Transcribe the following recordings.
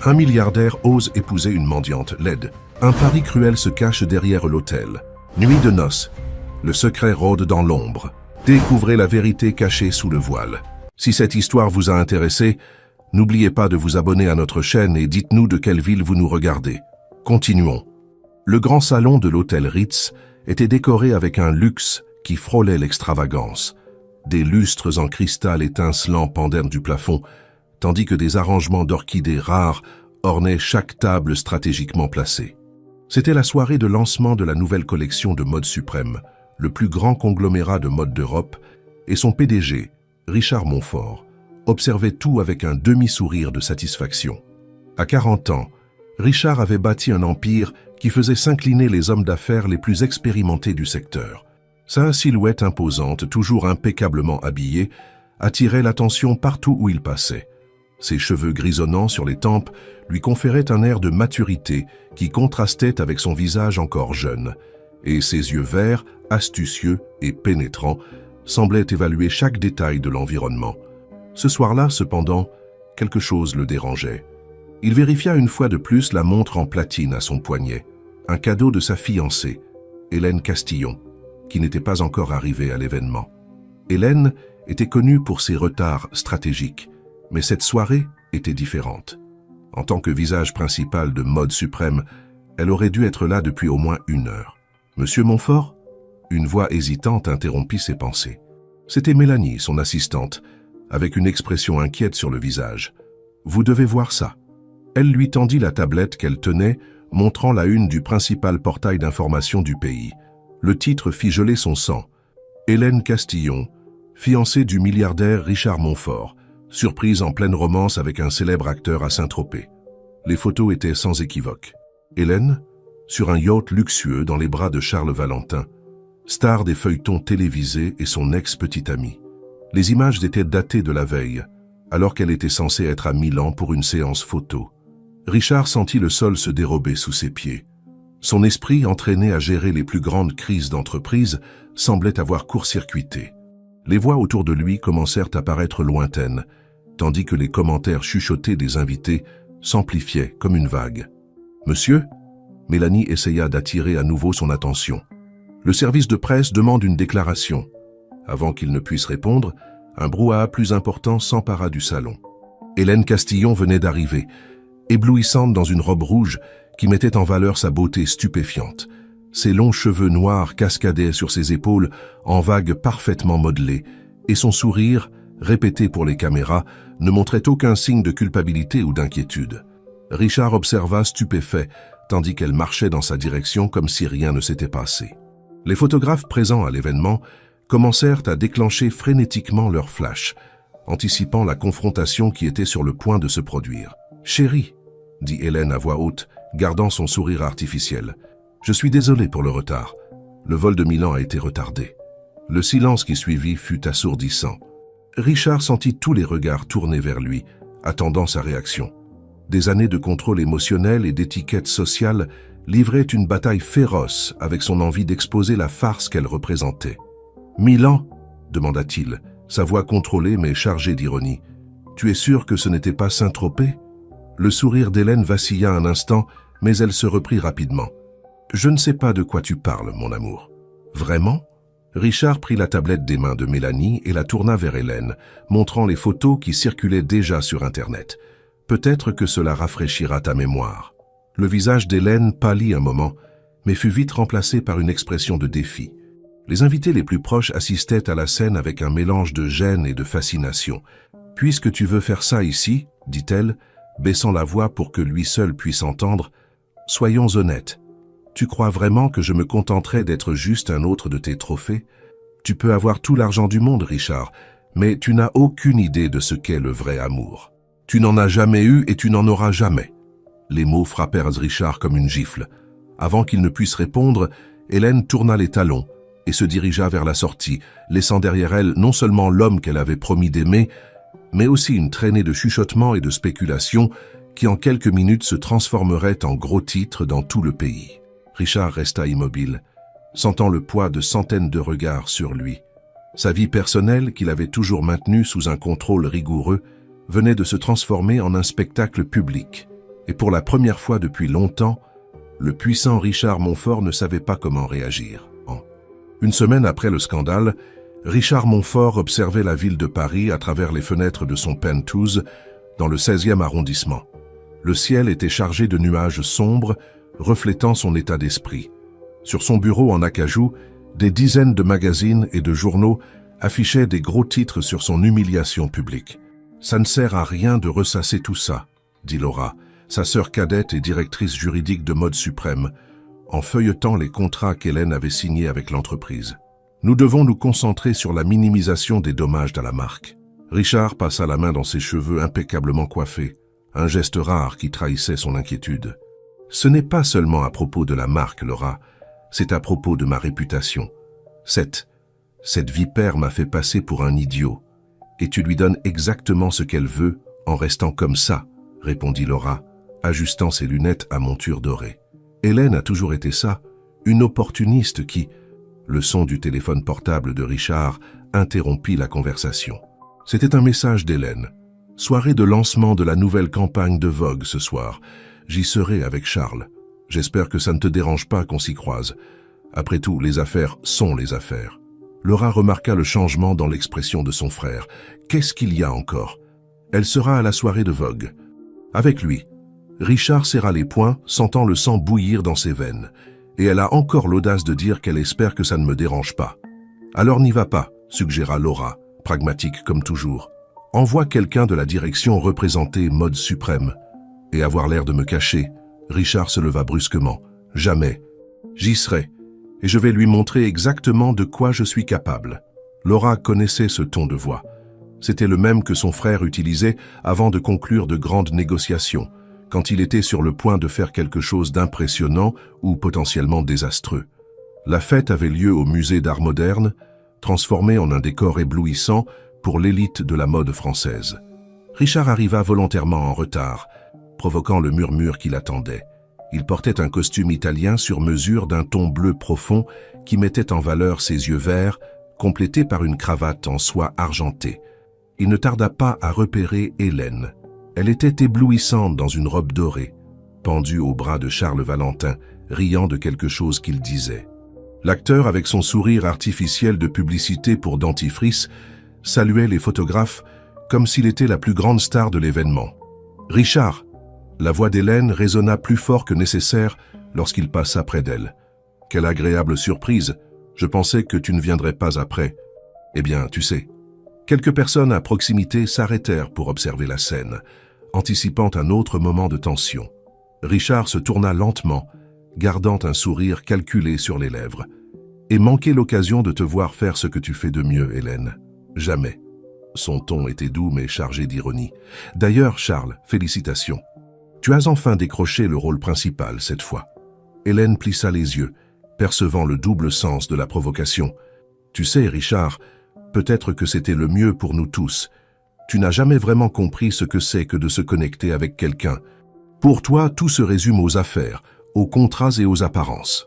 Un milliardaire ose épouser une mendiante laide. Un pari cruel se cache derrière l'hôtel. Nuit de noces. Le secret rôde dans l'ombre. Découvrez la vérité cachée sous le voile. Si cette histoire vous a intéressé, n'oubliez pas de vous abonner à notre chaîne et dites-nous de quelle ville vous nous regardez. Continuons. Le grand salon de l'hôtel Ritz était décoré avec un luxe qui frôlait l'extravagance. Des lustres en cristal étincelant pendaient du plafond, tandis que des arrangements d'orchidées rares ornaient chaque table stratégiquement placée. C'était la soirée de lancement de la nouvelle collection de mode suprême, le plus grand conglomérat de mode d'Europe, et son PDG, Richard Montfort, observait tout avec un demi-sourire de satisfaction. À 40 ans, Richard avait bâti un empire qui faisait s'incliner les hommes d'affaires les plus expérimentés du secteur. Sa silhouette imposante, toujours impeccablement habillée, attirait l'attention partout où il passait. Ses cheveux grisonnants sur les tempes lui conféraient un air de maturité qui contrastait avec son visage encore jeune, et ses yeux verts, astucieux et pénétrants, semblaient évaluer chaque détail de l'environnement. Ce soir-là, cependant, quelque chose le dérangeait. Il vérifia une fois de plus la montre en platine à son poignet, un cadeau de sa fiancée, Hélène Castillon, qui n'était pas encore arrivée à l'événement. Hélène était connue pour ses retards stratégiques, mais cette soirée était différente. En tant que visage principal de Mode Suprême, elle aurait dû être là depuis au moins 1 heure. « Monsieur Montfort ?» Une voix hésitante interrompit ses pensées. C'était Mélanie, son assistante, avec une expression inquiète sur le visage. « Vous devez voir ça. » Elle lui tendit la tablette qu'elle tenait, montrant la une du principal portail d'information du pays. Le titre fit geler son sang. « Hélène Castillon, fiancée du milliardaire Richard Montfort, surprise en pleine romance avec un célèbre acteur à Saint-Tropez. » Les photos étaient sans équivoque. Hélène, sur un yacht luxueux dans les bras de Charles Valentin, star des feuilletons télévisés et son ex-petite amie. Les images étaient datées de la veille, alors qu'elle était censée être à Milan pour une séance photo. Richard sentit le sol se dérober sous ses pieds. Son esprit, entraîné à gérer les plus grandes crises d'entreprise, semblait avoir court-circuité. Les voix autour de lui commencèrent à paraître lointaines, tandis que les commentaires chuchotés des invités s'amplifiaient comme une vague. « Monsieur ?» Mélanie essaya d'attirer à nouveau son attention. « Le service de presse demande une déclaration. » Avant qu'il ne puisse répondre, un brouhaha plus important s'empara du salon. Hélène Castillon venait d'arriver, éblouissante dans une robe rouge qui mettait en valeur sa beauté stupéfiante. Ses longs cheveux noirs cascadaient sur ses épaules en vagues parfaitement modelées, et son sourire, répété pour les caméras, ne montrait aucun signe de culpabilité ou d'inquiétude. Richard observa stupéfait, tandis qu'elle marchait dans sa direction comme si rien ne s'était passé. Les photographes présents à l'événement commencèrent à déclencher frénétiquement leurs flashs, anticipant la confrontation qui était sur le point de se produire. « Chérie », dit Hélène à voix haute, gardant son sourire artificiel, « je suis désolée pour le retard. Le vol de Milan a été retardé. » Le silence qui suivit fut assourdissant. Richard sentit tous les regards tournés vers lui, attendant sa réaction. Des années de contrôle émotionnel et d'étiquette sociale livraient une bataille féroce avec son envie d'exposer la farce qu'elle représentait. « Milan ?» demanda-t-il, sa voix contrôlée mais chargée d'ironie. « Tu es sûr que ce n'était pas Saint-Tropez ?» Le sourire d'Hélène vacilla un instant, mais elle se reprit rapidement. « Je ne sais pas de quoi tu parles, mon amour. »« Vraiment ?» Richard prit la tablette des mains de Mélanie et la tourna vers Hélène, montrant les photos qui circulaient déjà sur Internet. Peut-être que cela rafraîchira ta mémoire. Le visage d'Hélène pâlit un moment, mais fut vite remplacé par une expression de défi. Les invités les plus proches assistaient à la scène avec un mélange de gêne et de fascination. « Puisque tu veux faire ça ici, dit-elle, baissant la voix pour que lui seul puisse entendre, « soyons honnêtes. Tu crois vraiment que je me contenterai d'être juste un autre de tes trophées? Tu peux avoir tout l'argent du monde, Richard, mais tu n'as aucune idée de ce qu'est le vrai amour. Tu n'en as jamais eu et tu n'en auras jamais. » Les mots frappèrent Richard comme une gifle. Avant qu'il ne puisse répondre, Hélène tourna les talons et se dirigea vers la sortie, laissant derrière elle non seulement l'homme qu'elle avait promis d'aimer, mais aussi une traînée de chuchotements et de spéculations qui en quelques minutes se transformerait en gros titres dans tout le pays. Richard resta immobile, sentant le poids de centaines de regards sur lui. Sa vie personnelle, qu'il avait toujours maintenue sous un contrôle rigoureux, venait de se transformer en un spectacle public. Et pour la première fois depuis longtemps, le puissant Richard Montfort ne savait pas comment réagir. Une semaine après le scandale, Richard Montfort observait la ville de Paris à travers les fenêtres de son penthouse dans le 16e arrondissement. Le ciel était chargé de nuages sombres, reflétant son état d'esprit. Sur son bureau en acajou, des dizaines de magazines et de journaux affichaient des gros titres sur son humiliation publique. « Ça ne sert à rien de ressasser tout ça », dit Laura, sa sœur cadette et directrice juridique de Mode Suprême, en feuilletant les contrats qu'Hélène avait signés avec l'entreprise. « Nous devons nous concentrer sur la minimisation des dommages à la marque. » Richard passa la main dans ses cheveux impeccablement coiffés, un geste rare qui trahissait son inquiétude. « Ce n'est pas seulement à propos de la marque, Laura, c'est à propos de ma réputation. Cette vipère m'a fait passer pour un idiot. Et tu lui donnes exactement ce qu'elle veut en restant comme ça, répondit Laura, ajustant ses lunettes à monture dorée. Hélène a toujours été ça, une opportuniste qui... Le son du téléphone portable de Richard interrompit la conversation. C'était un message d'Hélène. « Soirée de lancement de la nouvelle campagne de Vogue ce soir. J'y serai avec Charles. J'espère que ça ne te dérange pas qu'on s'y croise. Après tout, les affaires sont les affaires. » Laura remarqua le changement dans l'expression de son frère. « Qu'est-ce qu'il y a encore ?»« Elle sera à la soirée de Vogue. » Avec lui. Richard serra les poings, sentant le sang bouillir dans ses veines. Et elle a encore l'audace de dire qu'elle espère que ça ne me dérange pas. « Alors n'y va pas, » suggéra Laura, pragmatique comme toujours. « Envoie quelqu'un de la direction représenter Mode Suprême. » Et avoir l'air de me cacher. Richard se leva brusquement. « Jamais. J'y serai. Et je vais lui montrer exactement de quoi je suis capable. » Laura connaissait ce ton de voix. C'était le même que son frère utilisait avant de conclure de grandes négociations, quand il était sur le point de faire quelque chose d'impressionnant ou potentiellement désastreux. La fête avait lieu au musée d'art moderne, transformé en un décor éblouissant pour l'élite de la mode française. Richard arriva volontairement en retard, provoquant le murmure qui l'attendait. Il portait un costume italien sur mesure d'un ton bleu profond qui mettait en valeur ses yeux verts, complétés par une cravate en soie argentée. Il ne tarda pas à repérer Hélène. Elle était éblouissante dans une robe dorée, pendue au bras de Charles Valentin, riant de quelque chose qu'il disait. L'acteur, avec son sourire artificiel de publicité pour dentifrice, saluait les photographes comme s'il était la plus grande star de l'événement. « Richard !» La voix d'Hélène résonna plus fort que nécessaire lorsqu'il passa près d'elle. « Quelle agréable surprise! Je pensais que tu ne viendrais pas après. » Eh bien, tu sais. Quelques personnes à proximité s'arrêtèrent pour observer la scène, anticipant un autre moment de tension. Richard se tourna lentement, gardant un sourire calculé sur les lèvres. « Et manquer l'occasion de te voir faire ce que tu fais de mieux, Hélène. Jamais. » Son ton était doux mais chargé d'ironie. « D'ailleurs, Charles, félicitations. Tu as enfin décroché le rôle principal cette fois. » Hélène plissa les yeux, percevant le double sens de la provocation. « Tu sais, Richard, peut-être que c'était le mieux pour nous tous. Tu n'as jamais vraiment compris ce que c'est que de se connecter avec quelqu'un. Pour toi, tout se résume aux affaires, aux contrats et aux apparences.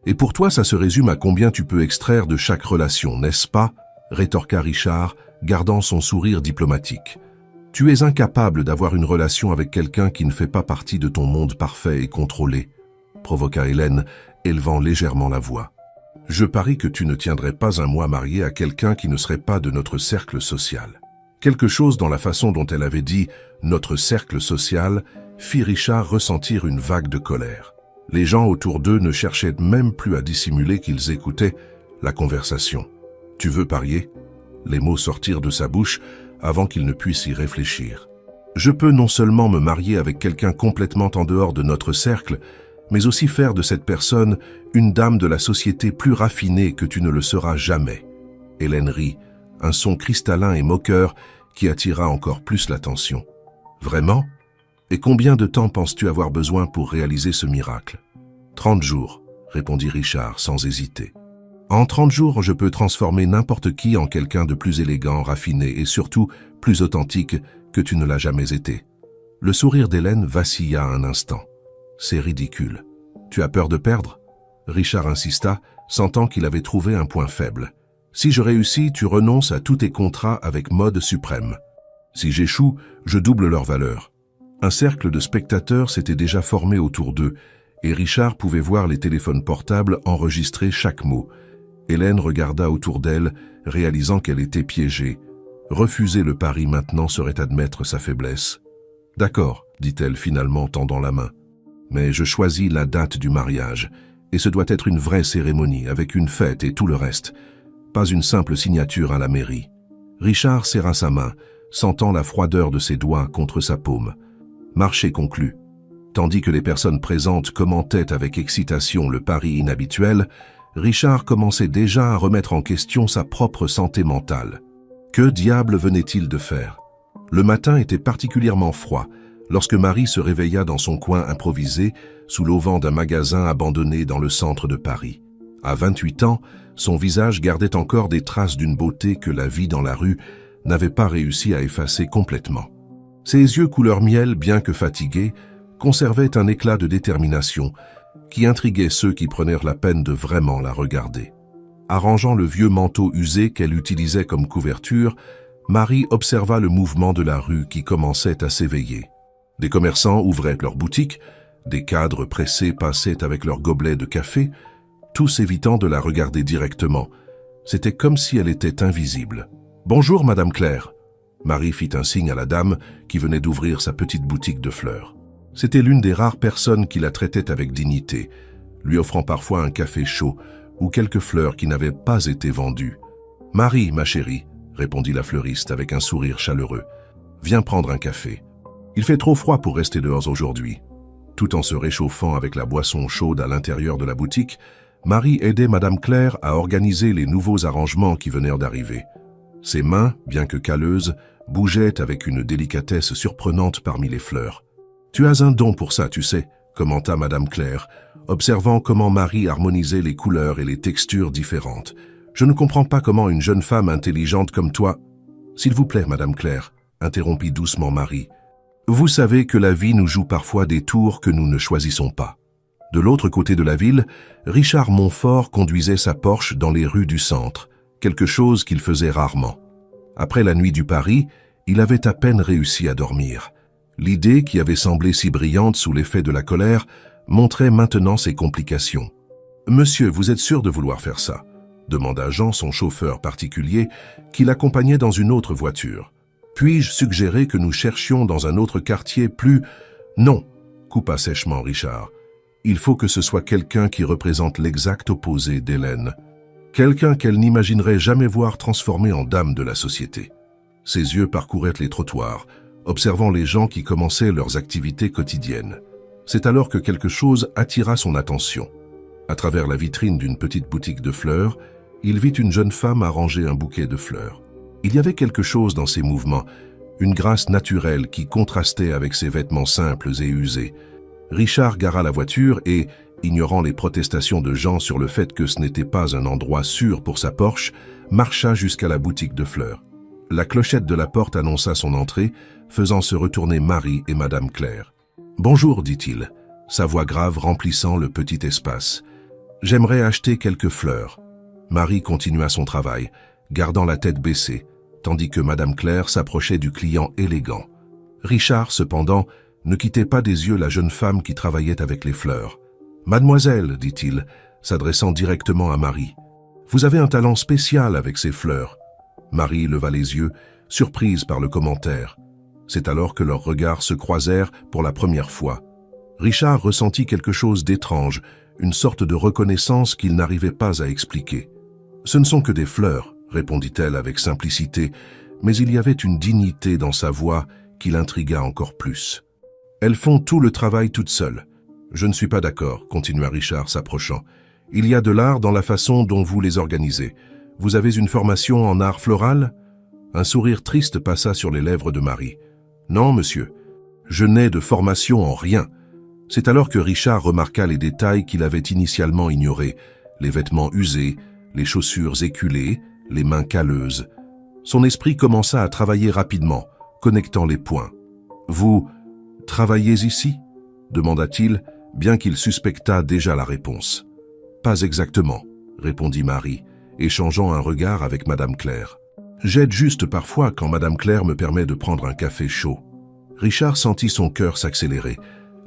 Et pour toi, ça se résume à combien tu peux extraire de chaque relation, n'est-ce pas ?» rétorqua Richard, gardant son sourire diplomatique. « Tu es incapable d'avoir une relation avec quelqu'un qui ne fait pas partie de ton monde parfait et contrôlé, » provoqua Hélène, élevant légèrement la voix. « Je parie que tu ne tiendrais pas un mois marié à quelqu'un qui ne serait pas de notre cercle social. » Quelque chose dans la façon dont elle avait dit « notre cercle social » fit Richard ressentir une vague de colère. Les gens autour d'eux ne cherchaient même plus à dissimuler qu'ils écoutaient la conversation. « Tu veux parier ?» Les mots sortirent de sa bouche avant qu'il ne puisse y réfléchir. « Je peux non seulement me marier avec quelqu'un complètement en dehors de notre cercle, mais aussi faire de cette personne une dame de la société plus raffinée que tu ne le seras jamais. » Hélène rit, un son cristallin et moqueur qui attira encore plus l'attention. « Vraiment ? Et combien de temps penses-tu avoir besoin pour réaliser ce miracle ? » « 30 jours, répondit Richard sans hésiter. « En 30 jours, je peux transformer n'importe qui en quelqu'un de plus élégant, raffiné et surtout plus authentique que tu ne l'as jamais été. » Le sourire d'Hélène vacilla un instant. « C'est ridicule. Tu as peur de perdre ?» Richard insista, sentant qu'il avait trouvé un point faible. « Si je réussis, tu renonces à tous tes contrats avec Mode Suprême. Si j'échoue, je double leur valeur. Un cercle de spectateurs s'était déjà formé autour d'eux, et Richard pouvait voir les téléphones portables enregistrer chaque mot. Hélène regarda autour d'elle, réalisant qu'elle était piégée. Refuser le pari maintenant serait admettre sa faiblesse. « D'accord, dit-elle finalement tendant la main. Mais je choisis la date du mariage, et ce doit être une vraie cérémonie, avec une fête et tout le reste. Pas une simple signature à la mairie. » Richard serra sa main, sentant la froideur de ses doigts contre sa paume. Marché conclu. Tandis que les personnes présentes commentaient avec excitation le pari inhabituel, Richard commençait déjà à remettre en question sa propre santé mentale. Que diable venait-il de faire? Le matin était particulièrement froid, lorsque Marie se réveilla dans son coin improvisé, sous l'auvent d'un magasin abandonné dans le centre de Paris. À 28 ans, son visage gardait encore des traces d'une beauté que la vie dans la rue n'avait pas réussi à effacer complètement. Ses yeux couleur miel, bien que fatigués, conservaient un éclat de détermination qui intriguait ceux qui prenèrent la peine de vraiment la regarder. Arrangeant le vieux manteau usé qu'elle utilisait comme couverture, Marie observa le mouvement de la rue qui commençait à s'éveiller. Des commerçants ouvraient leurs boutiques, des cadres pressés passaient avec leurs gobelets de café, tous évitant de la regarder directement. C'était comme si elle était invisible. « Bonjour, Madame Claire !» Marie fit un signe à la dame qui venait d'ouvrir sa petite boutique de fleurs. C'était l'une des rares personnes qui la traitait avec dignité, lui offrant parfois un café chaud ou quelques fleurs qui n'avaient pas été vendues. « Marie, ma chérie, » répondit la fleuriste avec un sourire chaleureux, « viens prendre un café. Il fait trop froid pour rester dehors aujourd'hui. » Tout en se réchauffant avec la boisson chaude à l'intérieur de la boutique, Marie aidait Madame Claire à organiser les nouveaux arrangements qui venaient d'arriver. Ses mains, bien que calleuses, bougeaient avec une délicatesse surprenante parmi les fleurs. « Tu as un don pour ça, tu sais, » commenta Madame Claire, observant comment Marie harmonisait les couleurs et les textures différentes. « Je ne comprends pas comment une jeune femme intelligente comme toi... »« S'il vous plaît, Madame Claire, » interrompit doucement Marie. « Vous savez que la vie nous joue parfois des tours que nous ne choisissons pas. » De l'autre côté de la ville, Richard Montfort conduisait sa Porsche dans les rues du centre, quelque chose qu'il faisait rarement. Après la nuit du pari, il avait à peine réussi à dormir. L'idée, qui avait semblé si brillante sous l'effet de la colère, montrait maintenant ses complications. « Monsieur, vous êtes sûr de vouloir faire ça ?» demanda Jean, son chauffeur particulier, qui l'accompagnait dans une autre voiture. « Puis-je suggérer que nous cherchions dans un autre quartier plus... »« Non !» coupa sèchement Richard. « Il faut que ce soit quelqu'un qui représente l'exact opposé d'Hélène. Quelqu'un qu'elle n'imaginerait jamais voir transformé en dame de la société. » Ses yeux parcouraient les trottoirs, observant les gens qui commençaient leurs activités quotidiennes. C'est alors que quelque chose attira son attention. À travers la vitrine d'une petite boutique de fleurs, il vit une jeune femme arranger un bouquet de fleurs. Il y avait quelque chose dans ses mouvements, une grâce naturelle qui contrastait avec ses vêtements simples et usés. Richard gara la voiture et, ignorant les protestations de Jean sur le fait que ce n'était pas un endroit sûr pour sa Porsche, marcha jusqu'à la boutique de fleurs. La clochette de la porte annonça son entrée, faisant se retourner Marie et Madame Claire. « Bonjour, dit-il, sa voix grave remplissant le petit espace. « J'aimerais acheter quelques fleurs. » Marie continua son travail, gardant la tête baissée, tandis que Madame Claire s'approchait du client élégant. Richard, cependant, ne quittait pas des yeux la jeune femme qui travaillait avec les fleurs. « Mademoiselle, dit-il, s'adressant directement à Marie, vous avez un talent spécial avec ces fleurs. » Marie leva les yeux, surprise par le commentaire. C'est alors que leurs regards se croisèrent pour la première fois. Richard ressentit quelque chose d'étrange, une sorte de reconnaissance qu'il n'arrivait pas à expliquer. « Ce ne sont que des fleurs, » répondit-elle avec simplicité, mais il y avait une dignité dans sa voix qui l'intrigua encore plus. « Elles font tout le travail toutes seules. »« Je ne suis pas d'accord, » continua Richard s'approchant. « Il y a de l'art dans la façon dont vous les organisez. Vous avez une formation en art floral ?» Un sourire triste passa sur les lèvres de Marie. « Non, monsieur, je n'ai de formation en rien. » C'est alors que Richard remarqua les détails qu'il avait initialement ignorés, les vêtements usés, les chaussures éculées, les mains calleuses. Son esprit commença à travailler rapidement, connectant les points. « Vous travaillez ici ?» demanda-t-il, bien qu'il suspectât déjà la réponse. « Pas exactement, » répondit Marie, échangeant un regard avec Madame Claire. « J'aide juste parfois quand Madame Claire me permet de prendre un café chaud. » Richard sentit son cœur s'accélérer.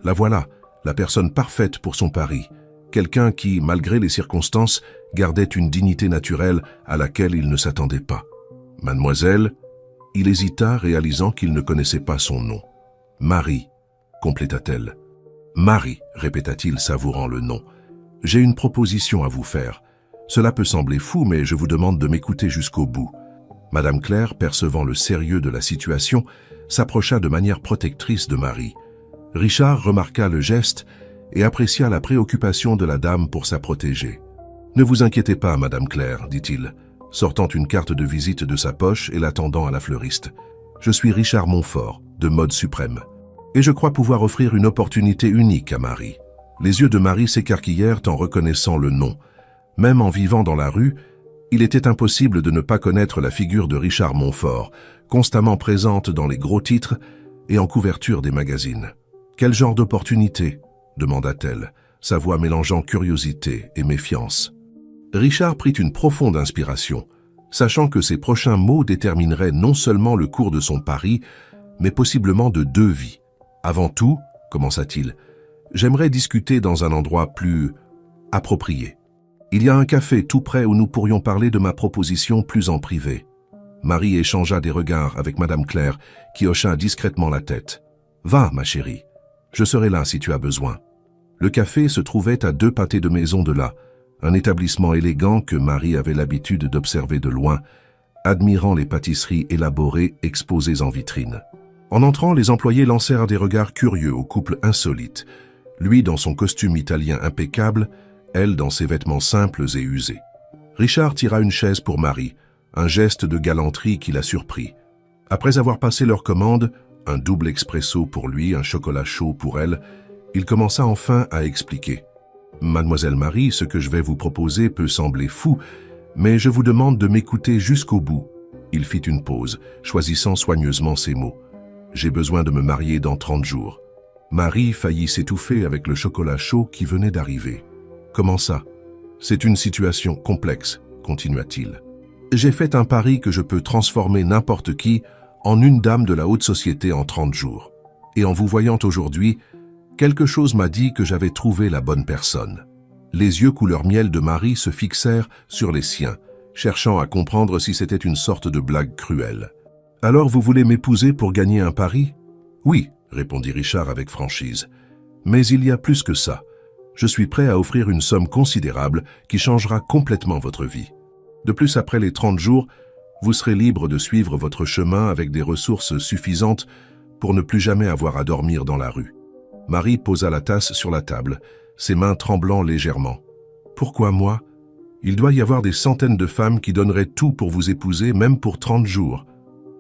La voilà, la personne parfaite pour son pari. Quelqu'un qui, malgré les circonstances, gardait une dignité naturelle à laquelle il ne s'attendait pas. « Mademoiselle », il hésita, réalisant qu'il ne connaissait pas son nom. « Marie », compléta-t-elle. « Marie », répéta-t-il, savourant le nom. « J'ai une proposition à vous faire. Cela peut sembler fou, mais je vous demande de m'écouter jusqu'au bout. » Madame Claire, percevant le sérieux de la situation, s'approcha de manière protectrice de Marie. Richard remarqua le geste et apprécia la préoccupation de la dame pour sa protégée. « Ne vous inquiétez pas, Madame Claire, dit-il, sortant une carte de visite de sa poche et la tendant à la fleuriste. Je suis Richard Montfort, de Mode Suprême, et je crois pouvoir offrir une opportunité unique à Marie. » Les yeux de Marie s'écarquillèrent en reconnaissant le nom. Même en vivant dans la rue, il était impossible de ne pas connaître la figure de Richard Montfort, constamment présente dans les gros titres et en couverture des magazines. « Quel genre d'opportunité ?» demanda-t-elle, sa voix mélangeant curiosité et méfiance. Richard prit une profonde inspiration, sachant que ses prochains mots détermineraient non seulement le cours de son pari, mais possiblement de 2 vies. « Avant tout, commença-t-il, j'aimerais discuter dans un endroit plus approprié. Il y a un café tout près où nous pourrions parler de ma proposition plus en privé. » Marie échangea des regards avec Madame Claire, qui hocha discrètement la tête. « Va, ma chérie, je serai là si tu as besoin. » Le café se trouvait à 2 pâtés de maison de là, un établissement élégant que Marie avait l'habitude d'observer de loin, admirant les pâtisseries élaborées exposées en vitrine. En entrant, les employés lancèrent des regards curieux au couple insolite, lui dans son costume italien impeccable, elle dans ses vêtements simples et usés. Richard tira une chaise pour Marie, un geste de galanterie qui la surprit. Après avoir passé leur commande, un double expresso pour lui, un chocolat chaud pour elle, il commença enfin à expliquer. « Mademoiselle Marie, ce que je vais vous proposer peut sembler fou, mais je vous demande de m'écouter jusqu'au bout. » Il fit une pause, choisissant soigneusement ses mots. « J'ai besoin de me marier dans 30 jours. » Marie faillit s'étouffer avec le chocolat chaud qui venait d'arriver. « Comment ça ? C'est une situation complexe, » continua-t-il. « J'ai fait un pari que je peux transformer n'importe qui en une dame de la haute société en 30 jours. Et en vous voyant aujourd'hui, quelque chose m'a dit que j'avais trouvé la bonne personne. » Les yeux couleur miel de Marie se fixèrent sur les siens, cherchant à comprendre si c'était une sorte de blague cruelle. « Alors vous voulez m'épouser pour gagner un pari ? » ?»« Oui, » répondit Richard avec franchise. « Mais il y a plus que ça. Je suis prêt à offrir une somme considérable qui changera complètement votre vie. De plus, après les 30 jours, vous serez libre de suivre votre chemin avec des ressources suffisantes pour ne plus jamais avoir à dormir dans la rue. » Marie posa la tasse sur la table, ses mains tremblant légèrement. « Pourquoi moi ? Il doit y avoir des centaines de femmes qui donneraient tout pour vous épouser, même pour 30 jours. »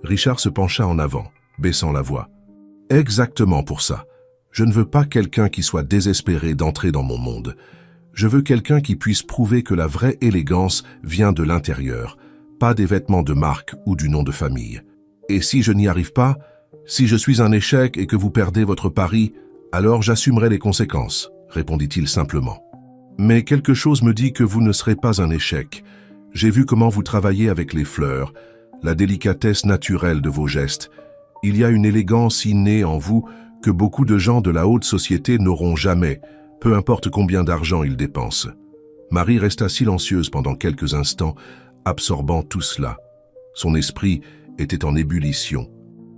Richard se pencha en avant, baissant la voix. « Exactement pour ça. Je ne veux pas quelqu'un qui soit désespéré d'entrer dans mon monde. Je veux quelqu'un qui puisse prouver que la vraie élégance vient de l'intérieur, pas des vêtements de marque ou du nom de famille. Et si je n'y arrive pas, si je suis un échec et que vous perdez votre pari, alors j'assumerai les conséquences, » répondit-il simplement. « Mais quelque chose me dit que vous ne serez pas un échec. J'ai vu comment vous travaillez avec les fleurs, la délicatesse naturelle de vos gestes. Il y a une élégance innée en vous que beaucoup de gens de la haute société n'auront jamais, peu importe combien d'argent ils dépensent. » Marie resta silencieuse pendant quelques instants, absorbant tout cela. Son esprit était en ébullition.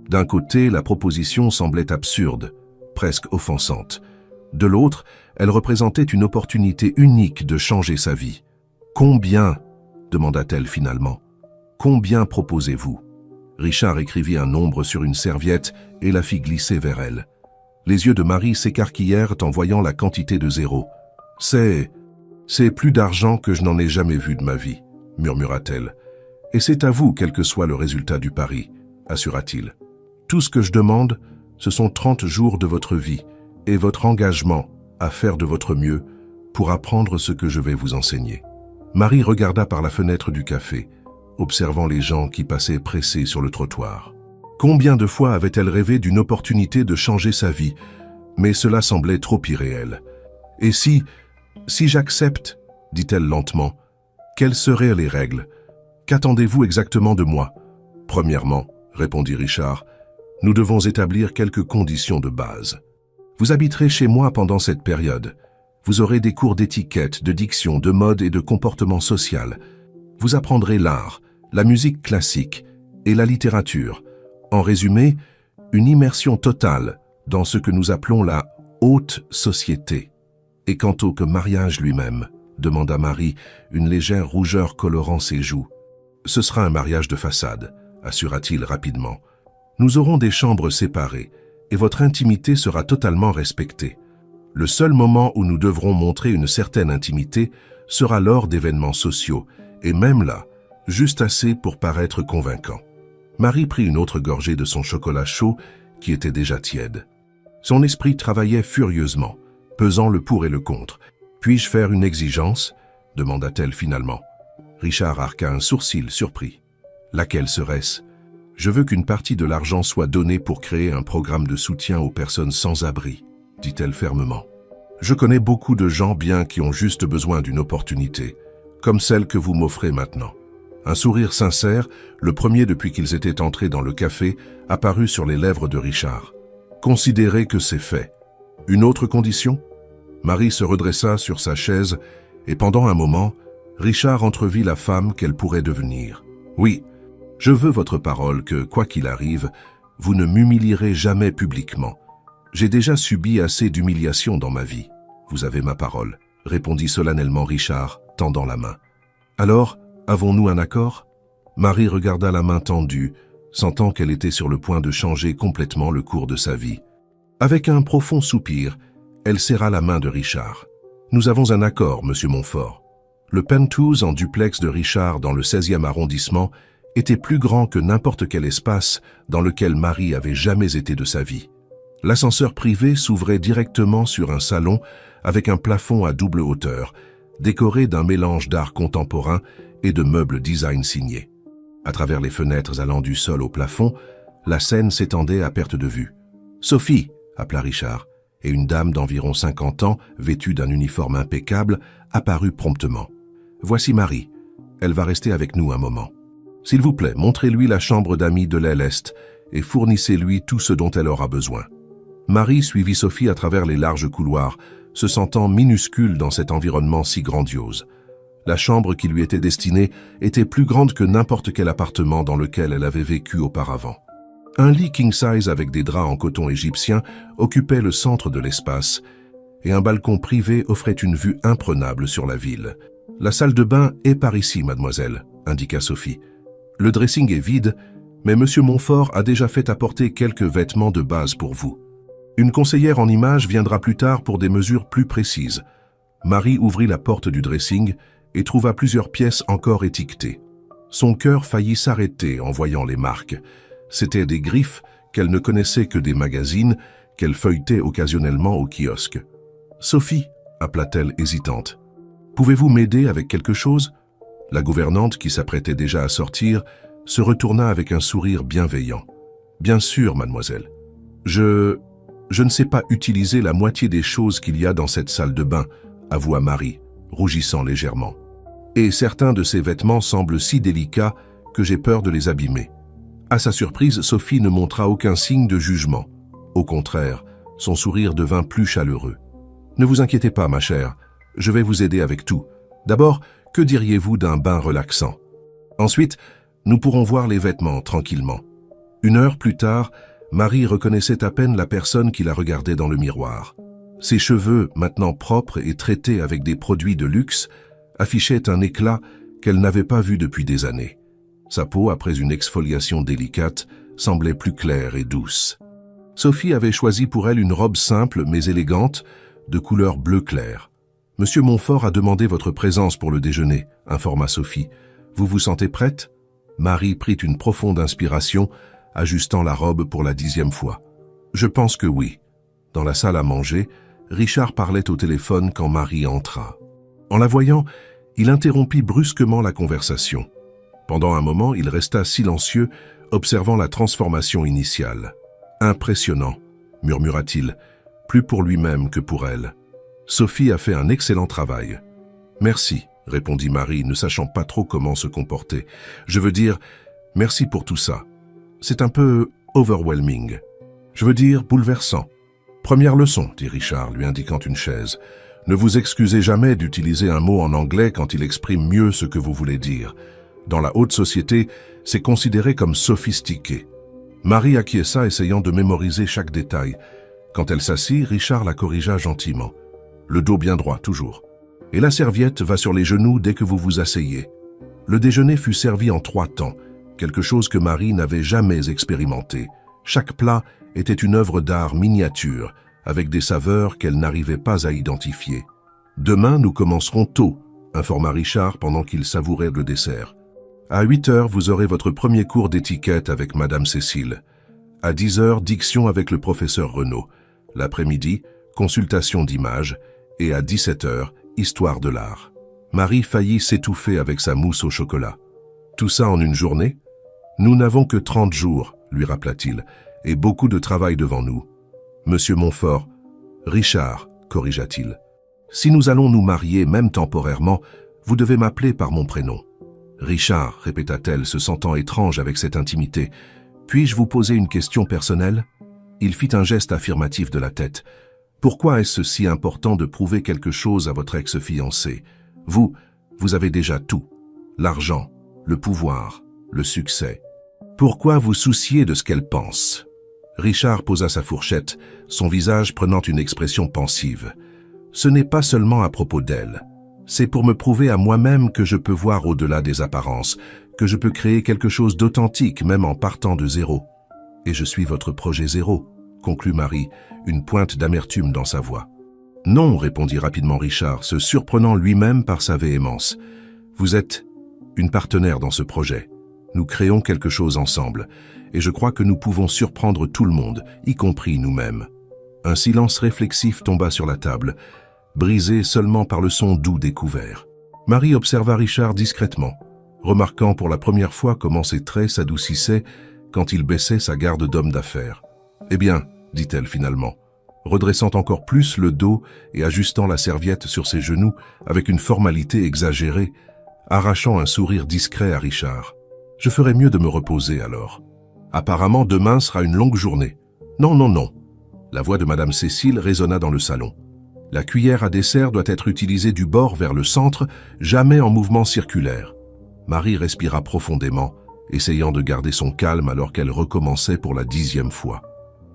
D'un côté, la proposition semblait absurde, presque offensante. De l'autre, elle représentait une opportunité unique de changer sa vie. « Combien ?» demanda-t-elle finalement. « Combien proposez-vous » Richard écrivit un nombre sur une serviette et la fit glisser vers elle. Les yeux de Marie s'écarquillèrent en voyant la quantité de zéros. « C'est plus d'argent que je n'en ai jamais vu de ma vie, » murmura-t-elle. « Et c'est à vous quel que soit le résultat du pari, » assura-t-il. « Tout ce que je demande, ce sont 30 jours de votre vie et votre engagement à faire de votre mieux pour apprendre ce que je vais vous enseigner. » Marie regarda par la fenêtre du café, observant les gens qui passaient pressés sur le trottoir. Combien de fois avait-elle rêvé d'une opportunité de changer sa vie, mais cela semblait trop irréel. « Et si j'accepte, dit-elle lentement, quelles seraient les règles? Qu'attendez-vous exactement de moi ?»« Premièrement, répondit Richard, Nous devons établir quelques conditions de base. Vous habiterez chez moi pendant cette période. Vous aurez des cours d'étiquette, de diction, de mode et de comportement social. Vous apprendrez l'art, la musique classique et la littérature. En résumé, une immersion totale dans ce que nous appelons la haute société. Et quant au mariage lui-même, demanda Marie, une légère rougeur colorant ses joues. Ce sera un mariage de façade, assura-t-il rapidement. Nous aurons des chambres séparées et votre intimité sera totalement respectée. Le seul moment où nous devrons montrer une certaine intimité sera lors d'événements sociaux, et même là, juste assez pour paraître convaincant. Marie prit une autre gorgée de son chocolat chaud qui était déjà tiède. Son esprit travaillait furieusement, pesant le pour et le contre. « Puis-je faire une exigence ?» demanda-t-elle finalement. Richard arqua un sourcil surpris. « Laquelle serait-ce » ? « Je veux qu'une partie de l'argent soit donnée pour créer un programme de soutien aux personnes sans abri, » dit-elle fermement. « Je connais beaucoup de gens bien qui ont juste besoin d'une opportunité, comme celle que vous m'offrez maintenant. » Un sourire sincère, le premier depuis qu'ils étaient entrés dans le café, apparut sur les lèvres de Richard. « Considérez que c'est fait. Une autre condition ?» Marie se redressa sur sa chaise et pendant un moment, Richard entrevit la femme qu'elle pourrait devenir. « Oui, je veux votre parole que, quoi qu'il arrive, vous ne m'humilierez jamais publiquement. J'ai déjà subi assez d'humiliation dans ma vie. Vous avez ma parole, » répondit solennellement Richard, tendant la main. « Alors, avons-nous un accord ?» Marie regarda la main tendue, sentant qu'elle était sur le point de changer complètement le cours de sa vie. Avec un profond soupir, elle serra la main de Richard. « Nous avons un accord, monsieur Montfort. » Le penthouse en duplex de Richard dans le 16e arrondissement était plus grand que n'importe quel espace dans lequel Marie avait jamais été de sa vie. L'ascenseur privé s'ouvrait directement sur un salon avec un plafond à double hauteur, décoré d'un mélange d'art contemporain et de meubles design signés. À travers les fenêtres allant du sol au plafond, la scène s'étendait à perte de vue. « Sophie !» appela Richard, et une dame d'environ 50 ans, vêtue d'un uniforme impeccable, apparut promptement. « Voici Marie. Elle va rester avec nous un moment. S'il vous plaît, montrez-lui la chambre d'amis de l'aile est et fournissez-lui tout ce dont elle aura besoin. » Marie suivit Sophie à travers les larges couloirs, se sentant minuscule dans cet environnement si grandiose. La chambre qui lui était destinée était plus grande que n'importe quel appartement dans lequel elle avait vécu auparavant. Un lit king-size avec des draps en coton égyptien occupait le centre de l'espace et un balcon privé offrait une vue imprenable sur la ville. « La salle de bain est par ici, mademoiselle », indiqua Sophie. « Le dressing est vide, mais monsieur Montfort a déjà fait apporter quelques vêtements de base pour vous. Une conseillère en images viendra plus tard pour des mesures plus précises. » Marie ouvrit la porte du dressing et trouva plusieurs pièces encore étiquetées. Son cœur faillit s'arrêter en voyant les marques. C'étaient des griffes qu'elle ne connaissait que des magazines, qu'elle feuilletait occasionnellement au kiosque. « Sophie » appela-t-elle hésitante. « Pouvez-vous m'aider avec quelque chose ?» La gouvernante, qui s'apprêtait déjà à sortir, se retourna avec un sourire bienveillant. « Bien sûr, mademoiselle. Je ne sais pas utiliser la moitié des choses qu'il y a dans cette salle de bain, » avoua Marie, rougissant légèrement. « Et certains de ces vêtements semblent si délicats que j'ai peur de les abîmer. » À sa surprise, Sophie ne montra aucun signe de jugement. Au contraire, son sourire devint plus chaleureux. « Ne vous inquiétez pas, ma chère, je vais vous aider avec tout. D'abord, que diriez-vous d'un bain relaxant? Ensuite, nous pourrons voir les vêtements tranquillement. » 1 heure plus tard, Marie reconnaissait à peine la personne qui la regardait dans le miroir. Ses cheveux, maintenant propres et traités avec des produits de luxe, affichaient un éclat qu'elle n'avait pas vu depuis des années. Sa peau, après une exfoliation délicate, semblait plus claire et douce. Sophie avait choisi pour elle une robe simple mais élégante, de couleur bleu clair. « Monsieur Montfort a demandé votre présence pour le déjeuner », informa Sophie. « Vous vous sentez prête ?» Marie prit une profonde inspiration, ajustant la robe pour la 10e fois. « Je pense que oui. » Dans la salle à manger, Richard parlait au téléphone quand Marie entra. En la voyant, il interrompit brusquement la conversation. Pendant un moment, il resta silencieux, observant la transformation initiale. « Impressionnant », murmura-t-il, plus pour lui-même que pour elle. « Sophie a fait un excellent travail. »« Merci », répondit Marie, ne sachant pas trop comment se comporter. « Je veux dire, merci pour tout ça. C'est un peu overwhelming. Je veux dire bouleversant. Première leçon, dit Richard, lui indiquant une chaise. Ne vous excusez jamais d'utiliser un mot en anglais quand il exprime mieux ce que vous voulez dire. Dans la haute société, c'est considéré comme sophistiqué. Marie acquiesça, essayant de mémoriser chaque détail. Quand elle s'assit, Richard la corrigea gentiment. Le dos bien droit, toujours. Et la serviette va sur les genoux dès que vous vous asseyez. Le déjeuner fut servi en 3 temps, quelque chose que Marie n'avait jamais expérimenté. Chaque plat était une œuvre d'art miniature, avec des saveurs qu'elle n'arrivait pas à identifier. « Demain, nous commencerons tôt », informa Richard pendant qu'il savourait le dessert. « À 8 heures, vous aurez votre premier cours d'étiquette avec Madame Cécile. À 10 heures, diction avec le professeur Renaud. L'après-midi, consultation d'images. Et à 17 heures, histoire de l'art. » Marie faillit s'étouffer avec sa mousse au chocolat. « Tout ça en une journée ? Nous n'avons que 30 jours, lui rappela-t-il, et beaucoup de travail devant nous. Monsieur Montfort, Richard, corrigea-t-il. Si nous allons nous marier, même temporairement, vous devez m'appeler par mon prénom. Richard, répéta-t-elle, se sentant étrange avec cette intimité. Puis-je vous poser une question personnelle ? Il fit un geste affirmatif de la tête. Pourquoi est-ce si important de prouver quelque chose à votre ex-fiancé ? Vous avez déjà tout. L'argent, le pouvoir, le succès. Pourquoi vous soucier de ce qu'elle pense ? Richard posa sa fourchette, son visage prenant une expression pensive. Ce n'est pas seulement à propos d'elle. C'est pour me prouver à moi-même que je peux voir au-delà des apparences, que je peux créer quelque chose d'authentique même en partant de zéro. Et je suis votre projet zéro, conclut Marie, une pointe d'amertume dans sa voix. Non, répondit rapidement Richard, se surprenant lui-même par sa véhémence. Vous êtes une partenaire dans ce projet. Nous créons quelque chose ensemble, et je crois que nous pouvons surprendre tout le monde, y compris nous-mêmes. Un silence réflexif tomba sur la table, brisé seulement par le son doux des couverts. Marie observa Richard discrètement, remarquant pour la première fois comment ses traits s'adoucissaient quand il baissait sa garde d'homme d'affaires. « Eh bien, dit-elle finalement, redressant encore plus le dos et ajustant la serviette sur ses genoux avec une formalité exagérée, arrachant un sourire discret à Richard. « Je ferais mieux de me reposer alors. Apparemment, demain sera une longue journée. Non, non, non. » La voix de Madame Cécile résonna dans le salon. « La cuillère à dessert doit être utilisée du bord vers le centre, jamais en mouvement circulaire. » Marie respira profondément, essayant de garder son calme alors qu'elle recommençait pour la 10e fois.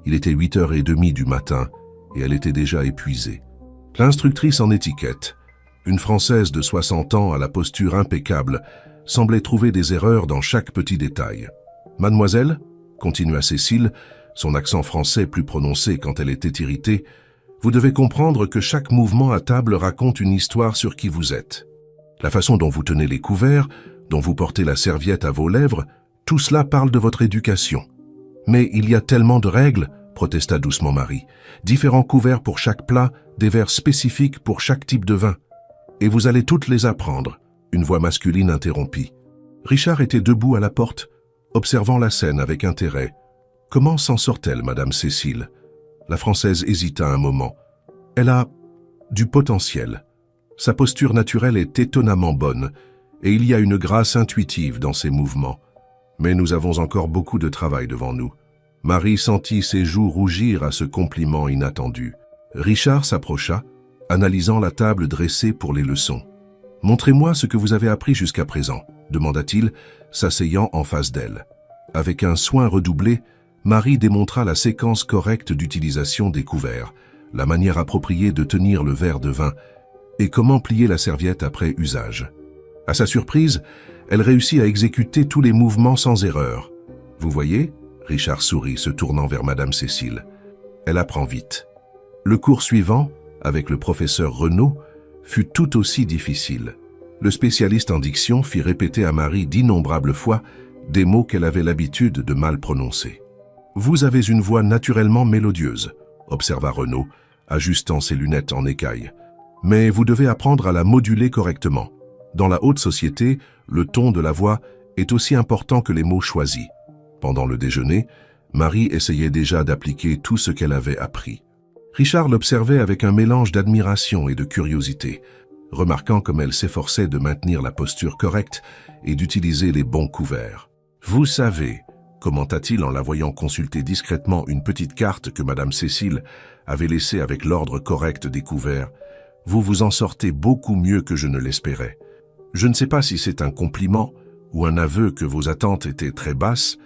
Il était 8h30 du matin et elle était déjà épuisée. L'instructrice en étiquette, une Française de 60 ans à la posture impeccable, semblait trouver des erreurs dans chaque petit détail. « Mademoiselle, continua Cécile, son accent français plus prononcé quand elle était irritée, vous devez comprendre que chaque mouvement à table raconte une histoire sur qui vous êtes. La façon dont vous tenez les couverts, dont vous portez la serviette à vos lèvres, tout cela parle de votre éducation. Mais il y a tellement de règles, protesta doucement Marie. Différents couverts pour chaque plat, des verres spécifiques pour chaque type de vin. Et vous allez toutes les apprendre. Une voix masculine interrompit. Richard était debout à la porte, observant la scène avec intérêt. Comment s'en sort-elle, Madame Cécile ? La Française hésita un moment. Elle a du potentiel. Sa posture naturelle est étonnamment bonne, et il y a une grâce intuitive dans ses mouvements. Mais nous avons encore beaucoup de travail devant nous. Marie sentit ses joues rougir à ce compliment inattendu. Richard s'approcha, analysant la table dressée pour les leçons. « Montrez-moi ce que vous avez appris jusqu'à présent », demanda-t-il, s'asseyant en face d'elle. Avec un soin redoublé, Marie démontra la séquence correcte d'utilisation des couverts, la manière appropriée de tenir le verre de vin et comment plier la serviette après usage. À sa surprise, elle réussit à exécuter tous les mouvements sans erreur. « Vous voyez ?» Richard sourit, se tournant vers Madame Cécile. Elle apprend vite. Le cours suivant, avec le professeur Renaud, fut tout aussi difficile. Le spécialiste en diction fit répéter à Marie d'innombrables fois des mots qu'elle avait l'habitude de mal prononcer. « Vous avez une voix naturellement mélodieuse », observa Renaud, ajustant ses lunettes en écaille. « Mais vous devez apprendre à la moduler correctement. Dans la haute société, le ton de la voix est aussi important que les mots choisis. » Pendant le déjeuner, Marie essayait déjà d'appliquer tout ce qu'elle avait appris. Richard l'observait avec un mélange d'admiration et de curiosité, remarquant comme elle s'efforçait de maintenir la posture correcte et d'utiliser les bons couverts. « Vous savez, commenta-t-il en la voyant consulter discrètement une petite carte que Madame Cécile avait laissée avec l'ordre correct des couverts. « Vous vous en sortez beaucoup mieux que je ne l'espérais. Je ne sais pas si c'est un compliment ou un aveu que vos attentes étaient très basses, »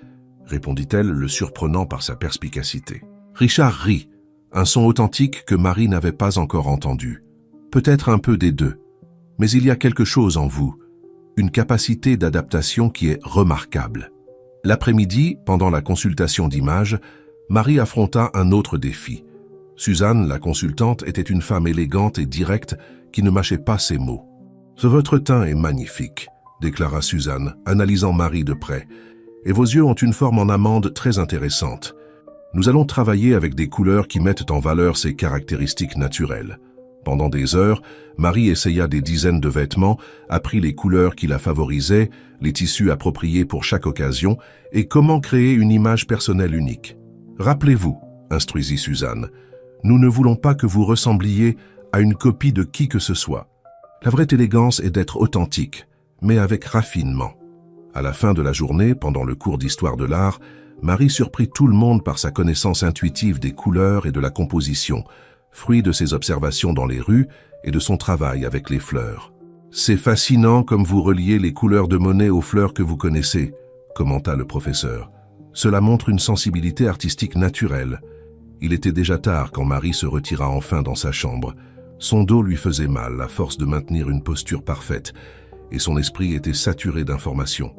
répondit-elle, le surprenant par sa perspicacité. Richard rit, un son authentique que Marie n'avait pas encore entendu. Peut-être un peu des deux, mais il y a quelque chose en vous, une capacité d'adaptation qui est remarquable. L'après-midi, pendant la consultation d'images, Marie affronta un autre défi. Suzanne, la consultante, était une femme élégante et directe qui ne mâchait pas ses mots. « Votre teint est magnifique », déclara Suzanne, analysant Marie de près, « et vos yeux ont une forme en amande très intéressante. Nous allons travailler avec des couleurs qui mettent en valeur ces caractéristiques naturelles. » Pendant des heures, Marie essaya des dizaines de vêtements, apprit les couleurs qui la favorisaient, les tissus appropriés pour chaque occasion et comment créer une image personnelle unique. « Rappelez-vous, » instruisit Suzanne, « nous ne voulons pas que vous ressembliez à une copie de qui que ce soit. La vraie élégance est d'être authentique, mais avec raffinement. » À la fin de la journée, pendant le cours d'histoire de l'art, Marie surprit tout le monde par sa connaissance intuitive des couleurs et de la composition, fruit de ses observations dans les rues et de son travail avec les fleurs. « C'est fascinant comme vous reliez les couleurs de Monet aux fleurs que vous connaissez, » commenta le professeur. « Cela montre une sensibilité artistique naturelle. » Il était déjà tard quand Marie se retira enfin dans sa chambre. Son dos lui faisait mal à force de maintenir une posture parfaite, et son esprit était saturé d'informations.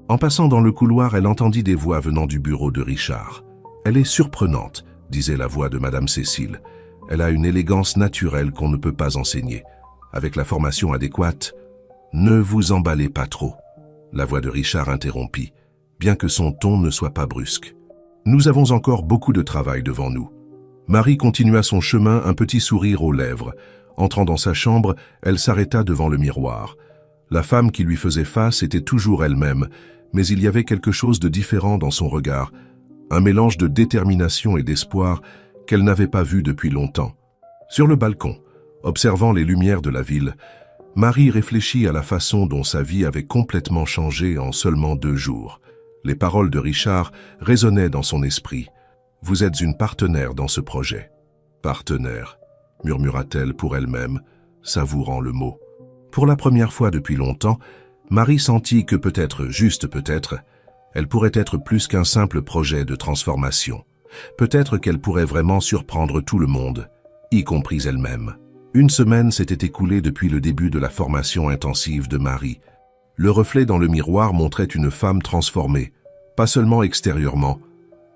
En passant dans le couloir, elle entendit des voix venant du bureau de Richard. « Elle est surprenante », disait la voix de Madame Cécile. « Elle a une élégance naturelle qu'on ne peut pas enseigner. Avec la formation adéquate, ne vous emballez pas trop. » La voix de Richard interrompit, bien que son ton ne soit pas brusque. « Nous avons encore beaucoup de travail devant nous. » Marie continua son chemin, un petit sourire aux lèvres. Entrant dans sa chambre, elle s'arrêta devant le miroir. La femme qui lui faisait face était toujours elle-même, mais il y avait quelque chose de différent dans son regard, un mélange de détermination et d'espoir qu'elle n'avait pas vu depuis longtemps. Sur le balcon, observant les lumières de la ville, Marie réfléchit à la façon dont sa vie avait complètement changé en seulement 2 jours. Les paroles de Richard résonnaient dans son esprit. « Vous êtes une partenaire dans ce projet. »« Partenaire », murmura-t-elle pour elle-même, savourant le mot. Pour la première fois depuis longtemps, Marie sentit que peut-être, juste peut-être, elle pourrait être plus qu'un simple projet de transformation. Peut-être qu'elle pourrait vraiment surprendre tout le monde, y compris elle-même. 1 semaine s'était écoulée depuis le début de la formation intensive de Marie. Le reflet dans le miroir montrait une femme transformée, pas seulement extérieurement,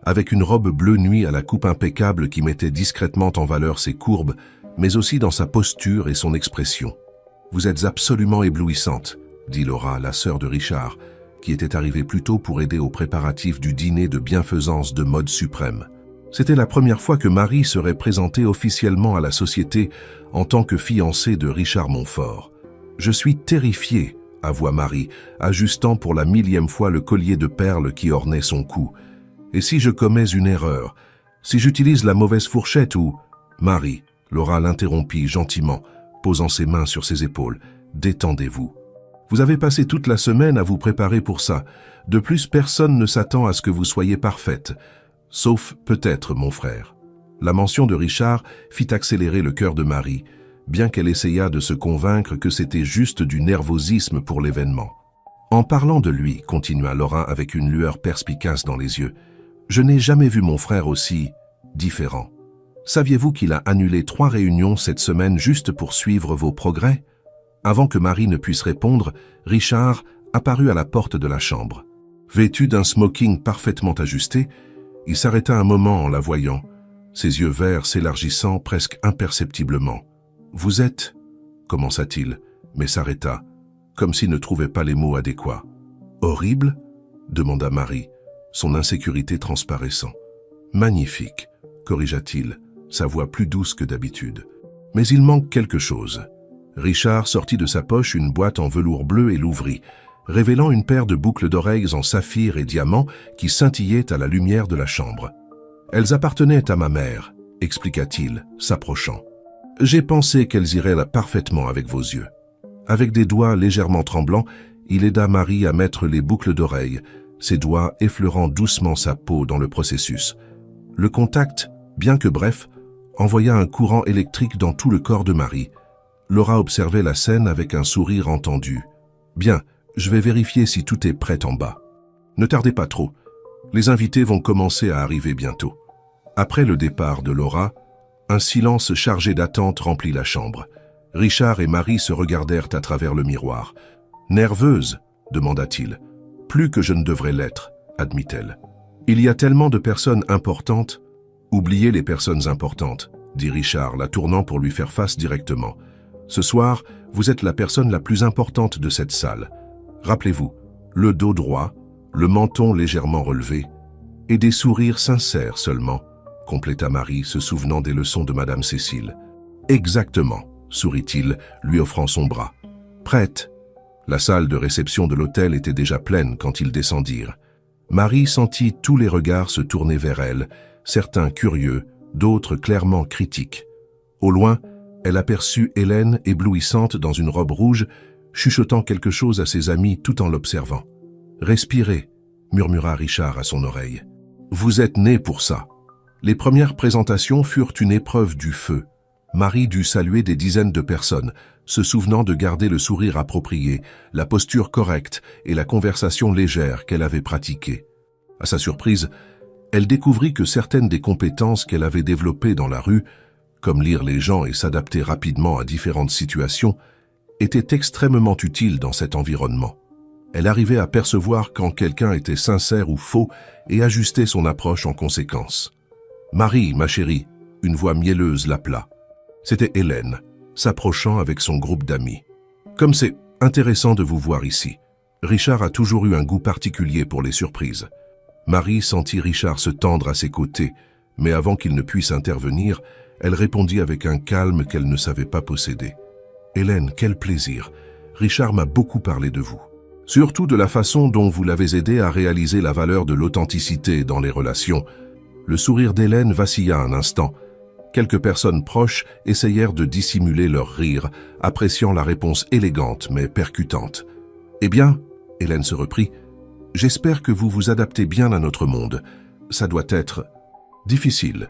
avec une robe bleu nuit à la coupe impeccable qui mettait discrètement en valeur ses courbes, mais aussi dans sa posture et son expression. « Vous êtes absolument éblouissante », dit Laura, la sœur de Richard, qui était arrivée plus tôt pour aider aux préparatifs du dîner de bienfaisance de Mode Suprême. C'était la première fois que Marie serait présentée officiellement à la société en tant que fiancée de Richard Montfort. « Je suis terrifiée », avoua Marie, ajustant pour la 1000e fois le collier de perles qui ornait son cou. « Et si je commets une erreur? Si j'utilise la mauvaise fourchette ou... » « Marie, Laura l'interrompit gentiment, posant ses mains sur ses épaules. « Détendez-vous. Vous avez passé toute la semaine à vous préparer pour ça. De plus, personne ne s'attend à ce que vous soyez parfaite. Sauf peut-être mon frère. » La mention de Richard fit accélérer le cœur de Marie, bien qu'elle essaya de se convaincre que c'était juste du nervosisme pour l'événement. « En parlant de lui, » continua Laura avec une lueur perspicace dans les yeux, « je n'ai jamais vu mon frère aussi différent. Saviez-vous qu'il a annulé 3 réunions cette semaine juste pour suivre vos progrès ?» Avant que Marie ne puisse répondre, Richard apparut à la porte de la chambre. Vêtu d'un smoking parfaitement ajusté, il s'arrêta un moment en la voyant, ses yeux verts s'élargissant presque imperceptiblement. « Vous êtes... » commença-t-il, mais s'arrêta, comme s'il ne trouvait pas les mots adéquats. « Horrible ?» demanda Marie, son insécurité transparaissant. « Magnifique » corrigea-t-il, sa voix plus douce que d'habitude. « Mais il manque quelque chose. » Richard sortit de sa poche une boîte en velours bleu et l'ouvrit, révélant une paire de boucles d'oreilles en saphir et diamant qui scintillaient à la lumière de la chambre. « Elles appartenaient à ma mère, » expliqua-t-il, s'approchant. « J'ai pensé qu'elles iraient là parfaitement avec vos yeux. » Avec des doigts légèrement tremblants, il aida Marie à mettre les boucles d'oreilles, ses doigts effleurant doucement sa peau dans le processus. Le contact, bien que bref, envoya un courant électrique dans tout le corps de Marie. Laura observait la scène avec un sourire entendu. « Bien, je vais vérifier si tout est prêt en bas. Ne tardez pas trop. Les invités vont commencer à arriver bientôt. » Après le départ de Laura, un silence chargé d'attente remplit la chambre. Richard et Marie se regardèrent à travers le miroir. « Nerveuse ?» demanda-t-il. « Plus que je ne devrais l'être, » admit-elle. « Il y a tellement de personnes importantes. » « Oubliez les personnes importantes, » dit Richard, la tournant pour lui faire face directement. « Ce soir, vous êtes la personne la plus importante de cette salle. Rappelez-vous, le dos droit, le menton légèrement relevé, et des sourires sincères seulement, » compléta Marie, se souvenant des leçons de Madame Cécile. « Exactement, » sourit-il, lui offrant son bras. « Prête ?» La salle de réception de l'hôtel était déjà pleine quand ils descendirent. Marie sentit tous les regards se tourner vers elle, certains curieux, d'autres clairement critiques. Au loin, elle aperçut Hélène éblouissante dans une robe rouge, chuchotant quelque chose à ses amis tout en l'observant. « Respirez », murmura Richard à son oreille. « Vous êtes nés pour ça. » Les premières présentations furent une épreuve du feu. Marie dut saluer des dizaines de personnes, se souvenant de garder le sourire approprié, la posture correcte et la conversation légère qu'elle avait pratiquée. À sa surprise, elle découvrit que certaines des compétences qu'elle avait développées dans la rue, comme lire les gens et s'adapter rapidement à différentes situations, étaient extrêmement utiles dans cet environnement. Elle arrivait à percevoir quand quelqu'un était sincère ou faux et ajustait son approche en conséquence. « Marie, ma chérie », une voix mielleuse l'appela. C'était Hélène, s'approchant avec son groupe d'amis. « Comme c'est intéressant de vous voir ici. Richard a toujours eu un goût particulier pour les surprises. » Marie sentit Richard se tendre à ses côtés, mais avant qu'il ne puisse intervenir, elle répondit avec un calme qu'elle ne savait pas posséder. « Hélène, quel plaisir. Richard m'a beaucoup parlé de vous. Surtout de la façon dont vous l'avez aidé à réaliser la valeur de l'authenticité dans les relations. » Le sourire d'Hélène vacilla un instant. Quelques personnes proches essayèrent de dissimuler leur rire, appréciant la réponse élégante mais percutante. « Eh bien, » Hélène se reprit, « j'espère que vous vous adaptez bien à notre monde. Ça doit être difficile. »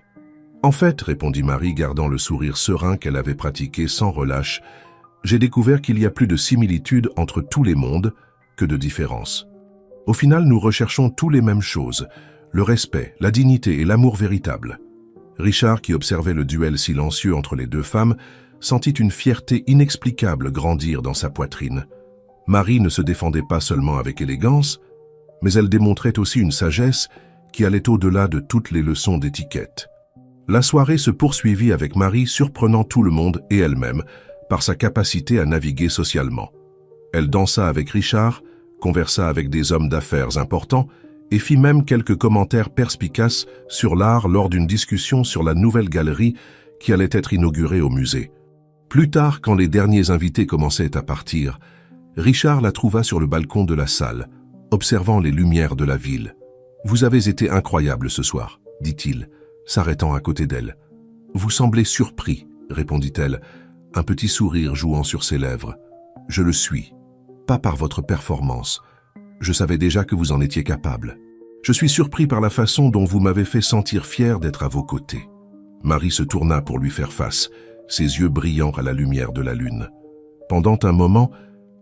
« En fait, » répondit Marie, gardant le sourire serein qu'elle avait pratiqué sans relâche, « j'ai découvert qu'il y a plus de similitudes entre tous les mondes que de différences. Au final, nous recherchons tous les mêmes choses, le respect, la dignité et l'amour véritable. » Richard, qui observait le duel silencieux entre les deux femmes, sentit une fierté inexplicable grandir dans sa poitrine. Marie ne se défendait pas seulement avec élégance, mais elle démontrait aussi une sagesse qui allait au-delà de toutes les leçons d'étiquette. La soirée se poursuivit avec Marie surprenant tout le monde et elle-même par sa capacité à naviguer socialement. Elle dansa avec Richard, conversa avec des hommes d'affaires importants et fit même quelques commentaires perspicaces sur l'art lors d'une discussion sur la nouvelle galerie qui allait être inaugurée au musée. Plus tard, quand les derniers invités commençaient à partir, Richard la trouva sur le balcon de la salle, observant les lumières de la ville. « Vous avez été incroyable ce soir, » dit-il, s'arrêtant à côté d'elle. « Vous semblez surpris, » répondit-elle, un petit sourire jouant sur ses lèvres. « Je le suis, pas par votre performance. Je savais déjà que vous en étiez capable. Je suis surpris par la façon dont vous m'avez fait sentir fier d'être à vos côtés. » Marie se tourna pour lui faire face, ses yeux brillant à la lumière de la lune. Pendant un moment,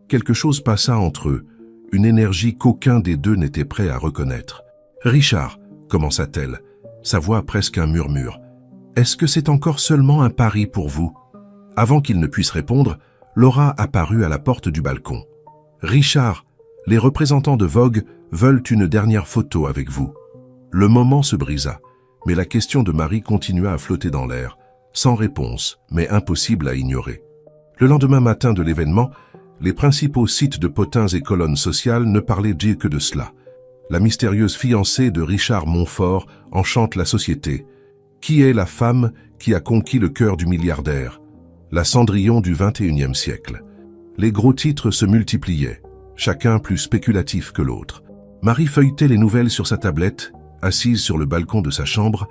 quelque chose passa entre eux, une énergie qu'aucun des deux n'était prêt à reconnaître. « Richard, » commença-t-elle, sa voix presque un murmure, « est-ce que c'est encore seulement un pari pour vous ?» Avant qu'il ne puisse répondre, Laura apparut à la porte du balcon. « Richard, les représentants de Vogue veulent une dernière photo avec vous. » Le moment se brisa, mais la question de Marie continua à flotter dans l'air, sans réponse, mais impossible à ignorer. Le lendemain matin de l'événement, les principaux sites de potins et colonnes sociales ne parlaient que de cela. La mystérieuse fiancée de Richard Montfort enchante la société. Qui est la femme qui a conquis le cœur du milliardaire? La Cendrillon du XXIe siècle. Les gros titres se multipliaient, chacun plus spéculatif que l'autre. Marie feuilletait les nouvelles sur sa tablette, assise sur le balcon de sa chambre,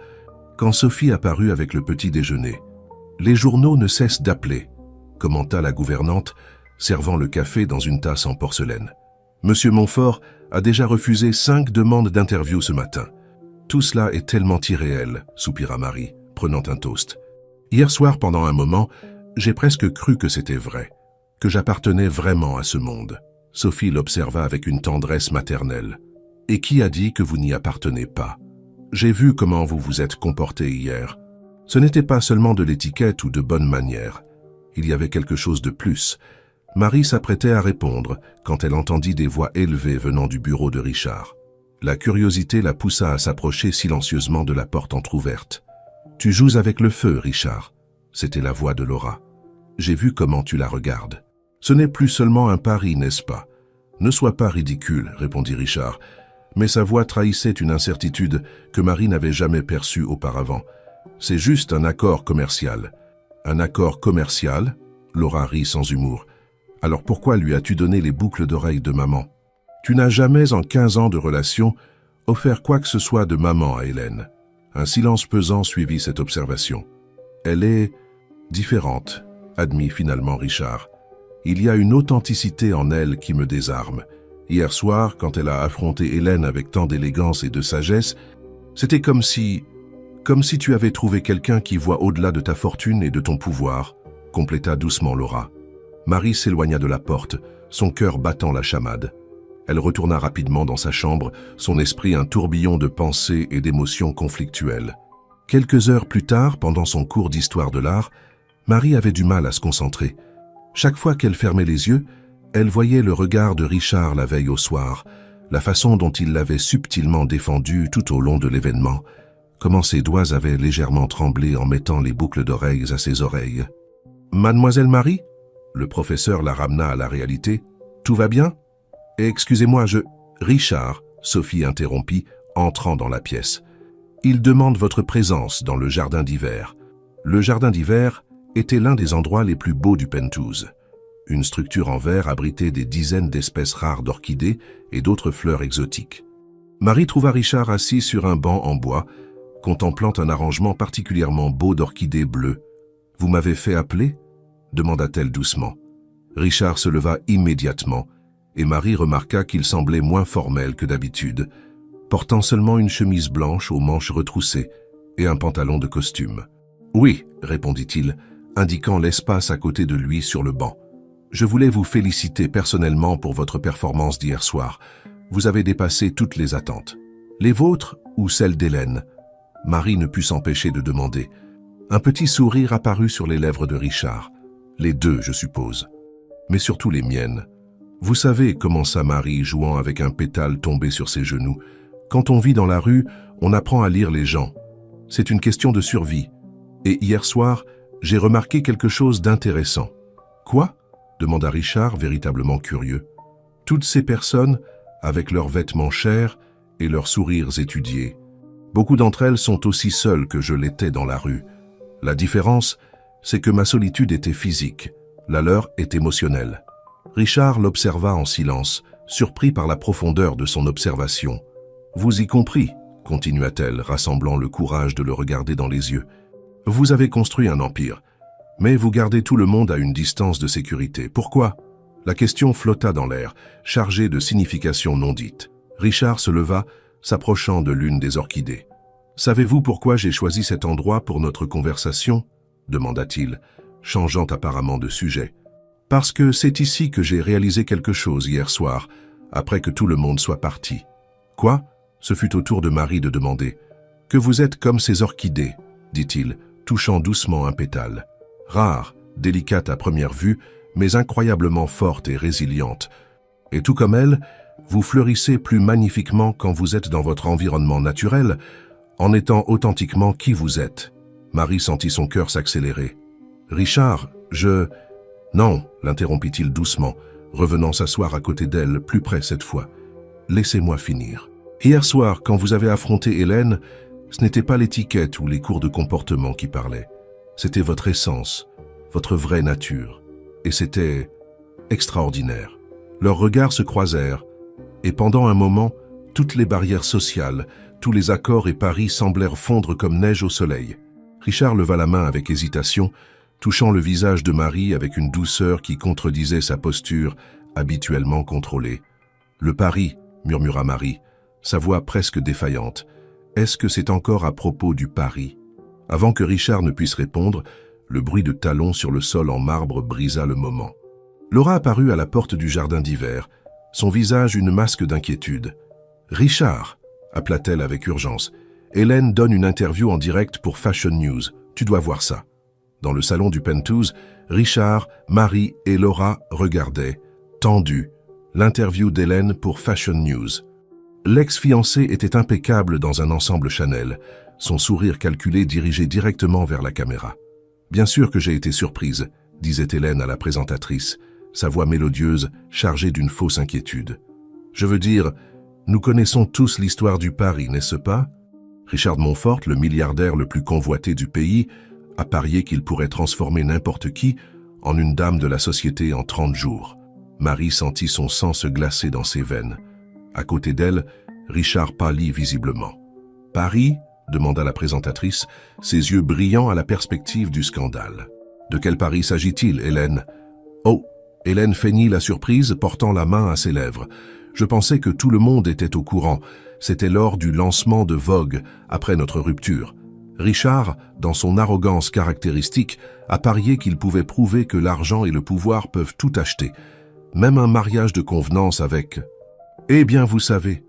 quand Sophie apparut avec le petit déjeuner. « Les journaux ne cessent d'appeler », commenta la gouvernante, servant le café dans une tasse en porcelaine. « Monsieur Montfort a déjà refusé 5 demandes d'interview ce matin. Tout cela est tellement irréel, soupira Marie, prenant un toast. Hier soir, pendant un moment, j'ai presque cru que c'était vrai, que j'appartenais vraiment à ce monde. Sophie l'observa avec une tendresse maternelle. Et qui a dit que vous n'y appartenez pas? J'ai vu comment vous vous êtes comporté hier. Ce n'était pas seulement de l'étiquette ou de bonnes manières. Il y avait quelque chose de plus. Marie s'apprêtait à répondre quand elle entendit des voix élevées venant du bureau de Richard. La curiosité la poussa à s'approcher silencieusement de la porte entr'ouverte. « Tu joues avec le feu, Richard », c'était la voix de Laura. « J'ai vu comment tu la regardes. Ce n'est plus seulement un pari, n'est-ce pas? »« Ne sois pas ridicule, » répondit Richard, mais sa voix trahissait une incertitude que Marie n'avait jamais perçue auparavant. « C'est juste un accord commercial. »« Un accord commercial ?» Laura rit sans humour. « Alors pourquoi lui as-tu donné les boucles d'oreilles de maman? Tu n'as jamais, en 15 ans de relation, offert quoi que ce soit de maman à Hélène. » Un silence pesant suivit cette observation. « Elle est différente, » admit finalement Richard. « Il y a une authenticité en elle qui me désarme. Hier soir, quand elle a affronté Hélène avec tant d'élégance et de sagesse, c'était comme si tu avais trouvé quelqu'un qui voit au-delà de ta fortune et de ton pouvoir, » compléta doucement Laura. Marie s'éloigna de la porte, son cœur battant la chamade. Elle retourna rapidement dans sa chambre, son esprit un tourbillon de pensées et d'émotions conflictuelles. Quelques heures plus tard, pendant son cours d'histoire de l'art, Marie avait du mal à se concentrer. Chaque fois qu'elle fermait les yeux, elle voyait le regard de Richard la veille au soir, la façon dont il l'avait subtilement défendue tout au long de l'événement, comment ses doigts avaient légèrement tremblé en mettant les boucles d'oreilles à ses oreilles. « Mademoiselle Marie ?» Le professeur la ramena à la réalité. « Tout va bien ? » « Excusez-moi, Richard, Sophie interrompit, entrant dans la pièce. « Il demande votre présence dans le jardin d'hiver. » Le jardin d'hiver était l'un des endroits les plus beaux du Penthouse. Une structure en verre abritait des dizaines d'espèces rares d'orchidées et d'autres fleurs exotiques. Marie trouva Richard assis sur un banc en bois, contemplant un arrangement particulièrement beau d'orchidées bleues. « Vous m'avez fait appeler ?» demanda-t-elle doucement. Richard se leva immédiatement, et Marie remarqua qu'il semblait moins formel que d'habitude, portant seulement une chemise blanche aux manches retroussées et un pantalon de costume. « Oui, » répondit-il, indiquant l'espace à côté de lui sur le banc. « Je voulais vous féliciter personnellement pour votre performance d'hier soir. Vous avez dépassé toutes les attentes. Les vôtres ou celles d'Hélène ?» Marie ne put s'empêcher de demander. Un petit sourire apparut sur les lèvres de Richard. « Les deux, je suppose. Mais surtout les miennes. » Vous savez, commença Marie, jouant avec un pétale tombé sur ses genoux. Quand on vit dans la rue, on apprend à lire les gens. C'est une question de survie. Et hier soir, j'ai remarqué quelque chose d'intéressant. Quoi ? Demanda Richard, véritablement curieux. Toutes ces personnes, avec leurs vêtements chers et leurs sourires étudiés. Beaucoup d'entre elles sont aussi seules que je l'étais dans la rue. La différence, c'est que ma solitude était physique, la leur est émotionnelle. Richard l'observa en silence, surpris par la profondeur de son observation. « Vous y compris ?» continua-t-elle, rassemblant le courage de le regarder dans les yeux. « Vous avez construit un empire, mais vous gardez tout le monde à une distance de sécurité. Pourquoi ?» La question flotta dans l'air, chargée de significations non dites. Richard se leva, s'approchant de l'une des orchidées. « Savez-vous pourquoi j'ai choisi cet endroit pour notre conversation ?» demanda-t-il, changeant apparemment de sujet. « Parce que c'est ici que j'ai réalisé quelque chose hier soir, après que tout le monde soit parti. »« Quoi ?» Ce fut au tour de Marie de demander. « Que vous êtes comme ces orchidées, » dit-il, touchant doucement un pétale. « Rare, délicate à première vue, mais incroyablement forte et résiliente. Et tout comme elle, vous fleurissez plus magnifiquement quand vous êtes dans votre environnement naturel, en étant authentiquement qui vous êtes. » Marie sentit son cœur s'accélérer. « Richard, Non, l'interrompit-il doucement, revenant s'asseoir à côté d'elle, plus près cette fois. « Laissez-moi finir. Hier soir, quand vous avez affronté Hélène, ce n'était pas l'étiquette ou les cours de comportement qui parlaient. C'était votre essence, votre vraie nature. Et c'était extraordinaire. Leurs regards se croisèrent, et pendant un moment, toutes les barrières sociales, tous les accords et paris semblèrent fondre comme neige au soleil. Richard leva la main avec hésitation, touchant le visage de Marie avec une douceur qui contredisait sa posture habituellement contrôlée. « Le pari, » murmura Marie, sa voix presque défaillante. « Est-ce que c'est encore à propos du pari ?» Avant que Richard ne puisse répondre, le bruit de talons sur le sol en marbre brisa le moment. Laura apparut à la porte du jardin d'hiver, son visage une masque d'inquiétude. « Richard !» appela-t-elle avec urgence. « Hélène donne une interview en direct pour Fashion News. Tu dois voir ça. » Dans le salon du Penthouse, Richard, Marie et Laura regardaient, tendus, l'interview d'Hélène pour Fashion News. L'ex-fiancé était impeccable dans un ensemble Chanel, son sourire calculé dirigé directement vers la caméra. « Bien sûr que j'ai été surprise », disait Hélène à la présentatrice, sa voix mélodieuse chargée d'une fausse inquiétude. « Je veux dire, nous connaissons tous l'histoire du pari, n'est-ce pas ? Richard Montfort, le milliardaire le plus convoité du pays, a parié qu'il pourrait transformer n'importe qui en une dame de la société en 30 jours. » Marie sentit son sang se glacer dans ses veines. À côté d'elle, Richard pâlit visiblement. « Paris ?» demanda la présentatrice, ses yeux brillants à la perspective du scandale. « De quel pari s'agit-il, Hélène ?»« Oh !» Hélène feignit la surprise, portant la main à ses lèvres. « Je pensais que tout le monde était au courant. C'était lors du lancement de Vogue, après notre rupture. Richard, dans son arrogance caractéristique, a parié qu'il pouvait prouver que l'argent et le pouvoir peuvent tout acheter, même un mariage de convenance avec... Eh bien, vous savez... »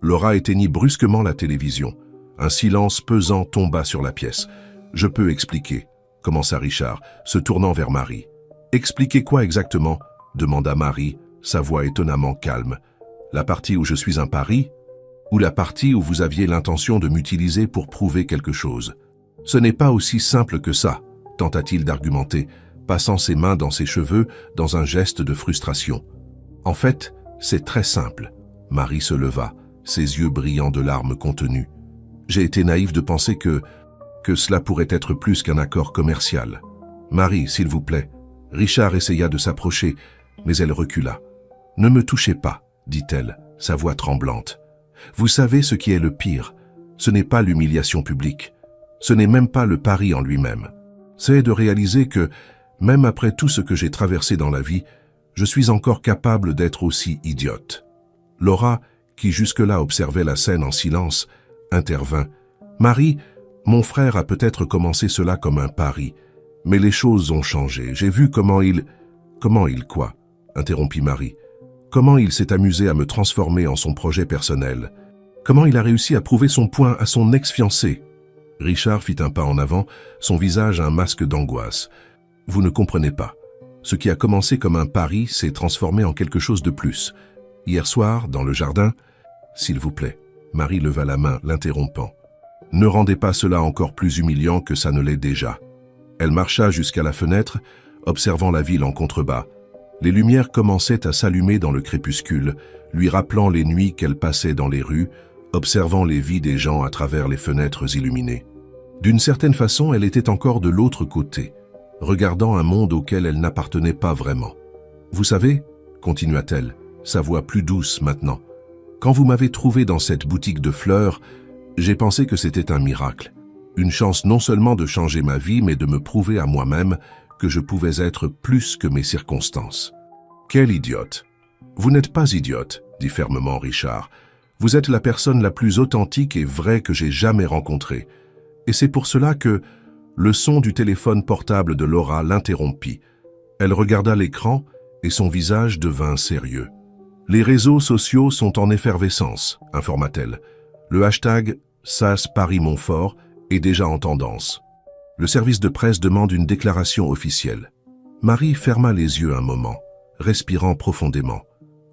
Laura éteignit brusquement la télévision. Un silence pesant tomba sur la pièce. « Je peux expliquer, » commença Richard, se tournant vers Marie. « Expliquer quoi exactement ?» demanda Marie, sa voix étonnamment calme. « La partie où je suis un pari ? Ou la partie où vous aviez l'intention de m'utiliser pour prouver quelque chose ? Ce n'est pas aussi simple que ça, tenta-t-il d'argumenter, passant ses mains dans ses cheveux dans un geste de frustration. En fait, c'est très simple. Marie se leva, ses yeux brillants de larmes contenues. J'ai été naïf de penser que cela pourrait être plus qu'un accord commercial. Marie, s'il vous plaît. Richard essaya de s'approcher, mais elle recula. Ne me touchez pas, dit-elle, sa voix tremblante. Vous savez ce qui est le pire. Ce n'est pas l'humiliation publique. Ce n'est même pas le pari en lui-même. C'est de réaliser que, même après tout ce que j'ai traversé dans la vie, je suis encore capable d'être aussi idiote. Laura, qui jusque-là observait la scène en silence, intervint. « Marie, mon frère a peut-être commencé cela comme un pari, mais les choses ont changé. J'ai vu comment il... »« Comment il quoi ?» interrompit Marie. « Comment il s'est amusé à me transformer en son projet personnel. Comment il a réussi à prouver son point à son ex-fiancé. » Richard fit un pas en avant, son visage un masque d'angoisse. « Vous ne comprenez pas. Ce qui a commencé comme un pari s'est transformé en quelque chose de plus. Hier soir, dans le jardin... » « S'il vous plaît. » Marie leva la main, l'interrompant. « Ne rendez pas cela encore plus humiliant que ça ne l'est déjà. » Elle marcha jusqu'à la fenêtre, observant la ville en contrebas. Les lumières commençaient à s'allumer dans le crépuscule, lui rappelant les nuits qu'elle passait dans les rues, observant les vies des gens à travers les fenêtres illuminées. D'une certaine façon, elle était encore de l'autre côté, regardant un monde auquel elle n'appartenait pas vraiment. « Vous savez, » continua-t-elle, sa voix plus douce maintenant, « quand vous m'avez trouvé dans cette boutique de fleurs, j'ai pensé que c'était un miracle, une chance non seulement de changer ma vie, mais de me prouver à moi-même que je pouvais être plus que mes circonstances. » « Quelle idiote !»« Vous n'êtes pas idiote, » dit fermement Richard. « Vous êtes la personne la plus authentique et vraie que j'ai jamais rencontrée. Et c'est pour cela que le son du téléphone portable de Laura l'interrompit. Elle regarda l'écran et son visage devint sérieux. « Les réseaux sociaux sont en effervescence, » informa-t-elle. « Le hashtag #SasParisMontfort est déjà en tendance. Le service de presse demande une déclaration officielle. » Marie ferma les yeux un moment, respirant profondément.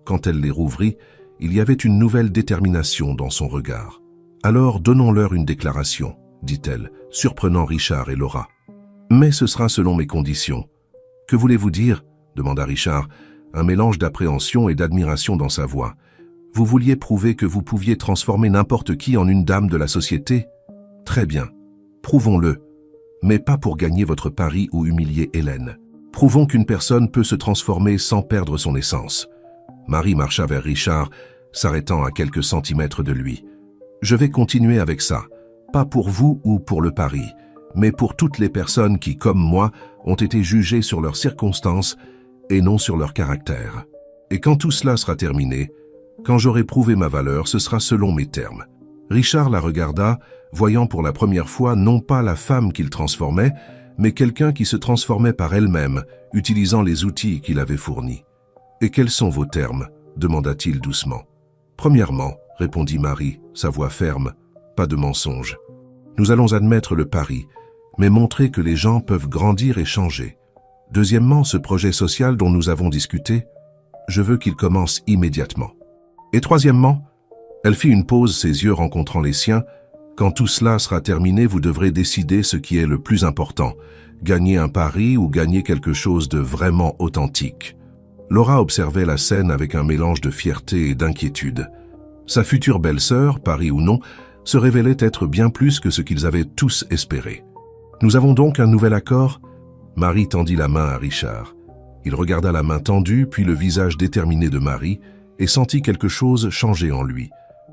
Quand elle les rouvrit, il y avait une nouvelle détermination dans son regard. « Alors donnons-leur une déclaration, » dit-elle, surprenant Richard et Laura. « Mais ce sera selon mes conditions. »« Que voulez-vous dire ?» demanda Richard, un mélange d'appréhension et d'admiration dans sa voix. « Vous vouliez prouver que vous pouviez transformer n'importe qui en une dame de la société ? Très bien, prouvons-le, mais pas pour gagner votre pari ou humilier Hélène. Prouvons qu'une personne peut se transformer sans perdre son essence. » Marie marcha vers Richard, s'arrêtant à quelques centimètres de lui. « Je vais continuer avec ça, pas pour vous ou pour le pari, mais pour toutes les personnes qui, comme moi, ont été jugées sur leurs circonstances et non sur leur caractère. Et quand tout cela sera terminé, Quand j'aurai prouvé ma valeur, ce sera selon mes termes. Richard la regarda, voyant pour la première fois non pas la femme qu'il transformait, mais quelqu'un qui se transformait par elle-même, utilisant les outils qu'il avait fournis. « Et quels sont vos termes » demanda-t-il doucement. « Premièrement, répondit Marie, sa voix ferme, pas de mensonge. Nous allons admettre le pari, mais montrer que les gens peuvent grandir et changer. Deuxièmement, ce projet social dont nous avons discuté, je veux qu'il commence immédiatement. Et troisièmement, elle fit une pause, ses yeux rencontrant les siens. Quand tout cela sera terminé, vous devrez décider ce qui est le plus important, gagner un pari ou gagner quelque chose de vraiment authentique. Laura observait la scène avec un mélange de fierté et d'inquiétude. Sa future belle-sœur, pari ou non, se révélait être bien plus que ce qu'ils avaient tous espéré. Nous avons donc un nouvel accord ? Marie tendit la main à Richard. Il regarda la main tendue, puis le visage déterminé de Marie, et sentit quelque chose changer en lui.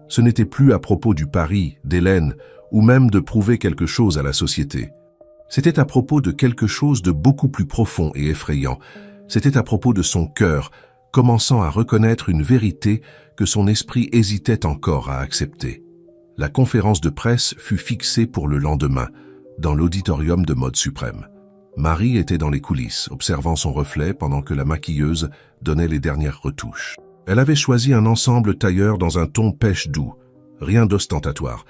Ce n'était plus à propos du pari, d'Hélène, ou même de prouver quelque chose à la société. C'était à propos de quelque chose de beaucoup plus profond et effrayant. C'était à propos de son cœur, commençant à reconnaître une vérité que son esprit hésitait encore à accepter. La conférence de presse fut fixée pour le lendemain, dans l'auditorium de Mode Suprême. Marie était dans les coulisses, observant son reflet pendant que la maquilleuse donnait les dernières retouches. Elle avait choisi un ensemble tailleur dans un ton pêche doux, rien d'ostentatoire,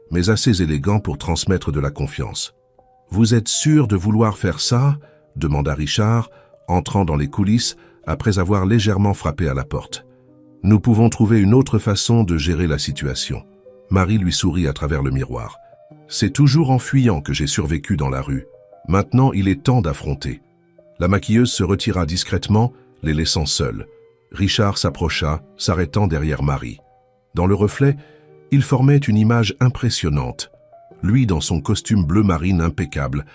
mais assez élégant pour transmettre de la confiance. « Vous êtes sûr de vouloir faire ça ?» demanda Richard, entrant dans les coulisses après avoir légèrement frappé à la porte. « Nous pouvons trouver une autre façon de gérer la situation. » Marie lui sourit à travers le miroir. « C'est toujours en fuyant que j'ai survécu dans la rue. Maintenant, il est temps d'affronter. » La maquilleuse se retira discrètement, les laissant seuls. Richard s'approcha, s'arrêtant derrière Marie. Dans le reflet, il formait une image impressionnante. Lui dans son costume bleu marine impeccable,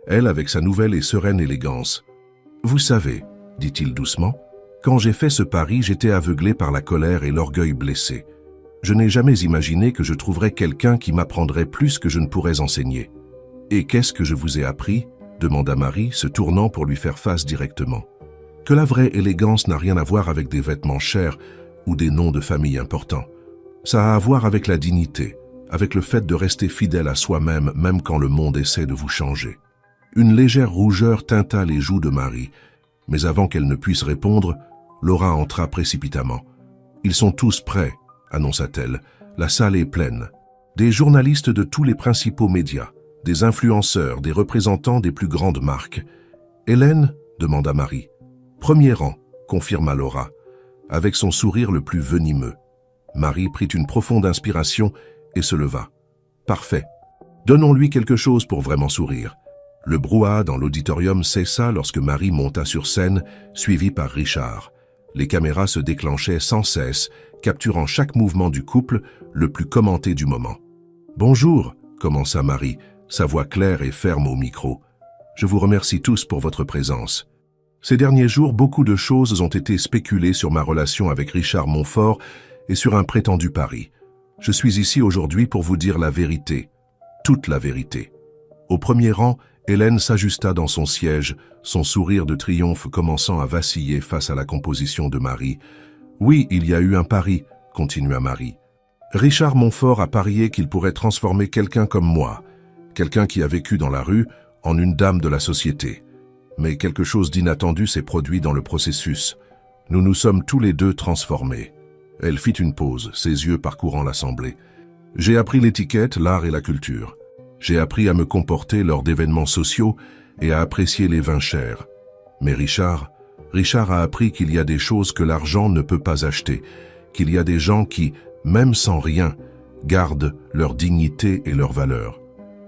elle avec sa nouvelle et sereine élégance. « Vous savez, dit-il doucement, quand j'ai fait ce pari, j'étais aveuglé par la colère et l'orgueil blessé. Je n'ai jamais imaginé que je trouverais quelqu'un qui m'apprendrait plus que je ne pourrais enseigner. Et qu'est-ce que je vous ai appris ?» demanda Marie, se tournant pour lui faire face directement. Que la vraie élégance n'a rien à voir avec des vêtements chers ou des noms de famille importants. Ça a à voir avec la dignité, avec le fait de rester fidèle à soi-même, même quand le monde essaie de vous changer. Une légère rougeur teinta les joues de Marie, mais avant qu'elle ne puisse répondre, Laura entra précipitamment. « Ils sont tous prêts, » annonça-t-elle. « La salle est pleine. Des journalistes de tous les principaux médias, des influenceurs, des représentants des plus grandes marques. »« Hélène ?» demanda Marie. « Premier rang, » confirma Laura, avec son sourire le plus venimeux. Marie prit une profonde inspiration et se leva. « Parfait. Donnons-lui quelque chose pour vraiment sourire. » Le brouhaha dans l'auditorium cessa lorsque Marie monta sur scène, suivie par Richard. Les caméras se déclenchaient sans cesse, capturant chaque mouvement du couple, le plus commenté du moment. « Bonjour », commença Marie, sa voix claire et ferme au micro. « Je vous remercie tous pour votre présence. Ces derniers jours, beaucoup de choses ont été spéculées sur ma relation avec Richard Montfort et sur un prétendu pari. Je suis ici aujourd'hui pour vous dire la vérité, toute la vérité. » Au premier rang, Hélène s'ajusta dans son siège, son sourire de triomphe commençant à vaciller face à la composition de Marie. « Oui, il y a eu un pari, » continua Marie. « Richard Montfort a parié qu'il pourrait transformer quelqu'un comme moi, quelqu'un qui a vécu dans la rue, en une dame de la société. Mais quelque chose d'inattendu s'est produit dans le processus. Nous nous sommes tous les deux transformés. » Elle fit une pause, ses yeux parcourant l'assemblée. « J'ai appris l'étiquette, l'art et la culture. J'ai appris à me comporter lors d'événements sociaux et à apprécier les vins chers. Mais Richard a appris qu'il y a des choses que l'argent ne peut pas acheter, qu'il y a des gens qui, même sans rien, gardent leur dignité et leur valeur. »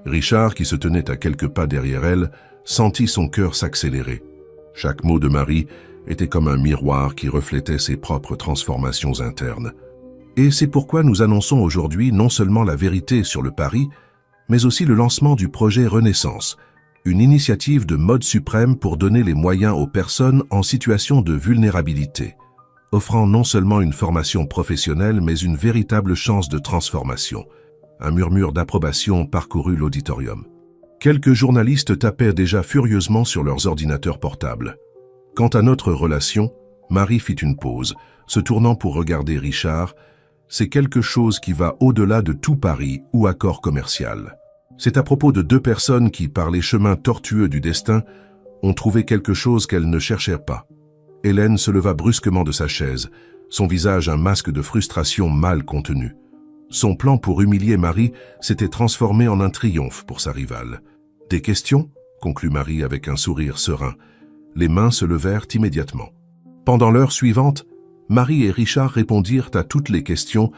Richard, qui se tenait à quelques pas derrière elle, sentit son cœur s'accélérer. Chaque mot de Marie était comme un miroir qui reflétait ses propres transformations internes. Et c'est pourquoi nous annonçons aujourd'hui non seulement la vérité sur le pari, mais aussi le lancement du projet Renaissance, une initiative de Mode Suprême pour donner les moyens aux personnes en situation de vulnérabilité, offrant non seulement une formation professionnelle, mais une véritable chance de transformation. Un murmure d'approbation parcourut l'auditorium. Quelques journalistes tapaient déjà furieusement sur leurs ordinateurs portables. Quant à notre relation, Marie fit une pause, se tournant pour regarder Richard, « c'est quelque chose qui va au-delà de tout pari ou accord commercial. C'est à propos de deux personnes qui, par les chemins tortueux du destin, ont trouvé quelque chose qu'elles ne cherchaient pas. » Hélène se leva brusquement de sa chaise, son visage un masque de frustration mal contenu. Son plan pour humilier Marie s'était transformé en un triomphe pour sa rivale. « Des questions ?» conclut Marie avec un sourire serein. Les mains se levèrent immédiatement. Pendant l'heure suivante, Marie et Richard répondirent à toutes les questions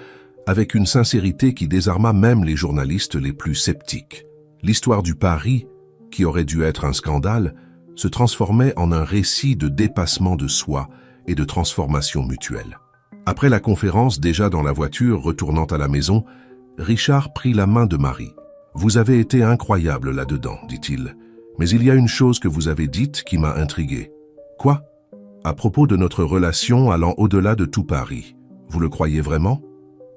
avec une sincérité qui désarma même les journalistes les plus sceptiques. L'histoire du pari, qui aurait dû être un scandale, se transformait en un récit de dépassement de soi et de transformation mutuelle. Après la conférence, déjà dans la voiture retournant à la maison, Richard prit la main de Marie. « Vous avez été incroyable là-dedans, dit-il. Mais il y a une chose que vous avez dite qui m'a intrigué. »« Quoi ?»« À propos de notre relation allant au-delà de tout pari. Vous le croyez vraiment ?»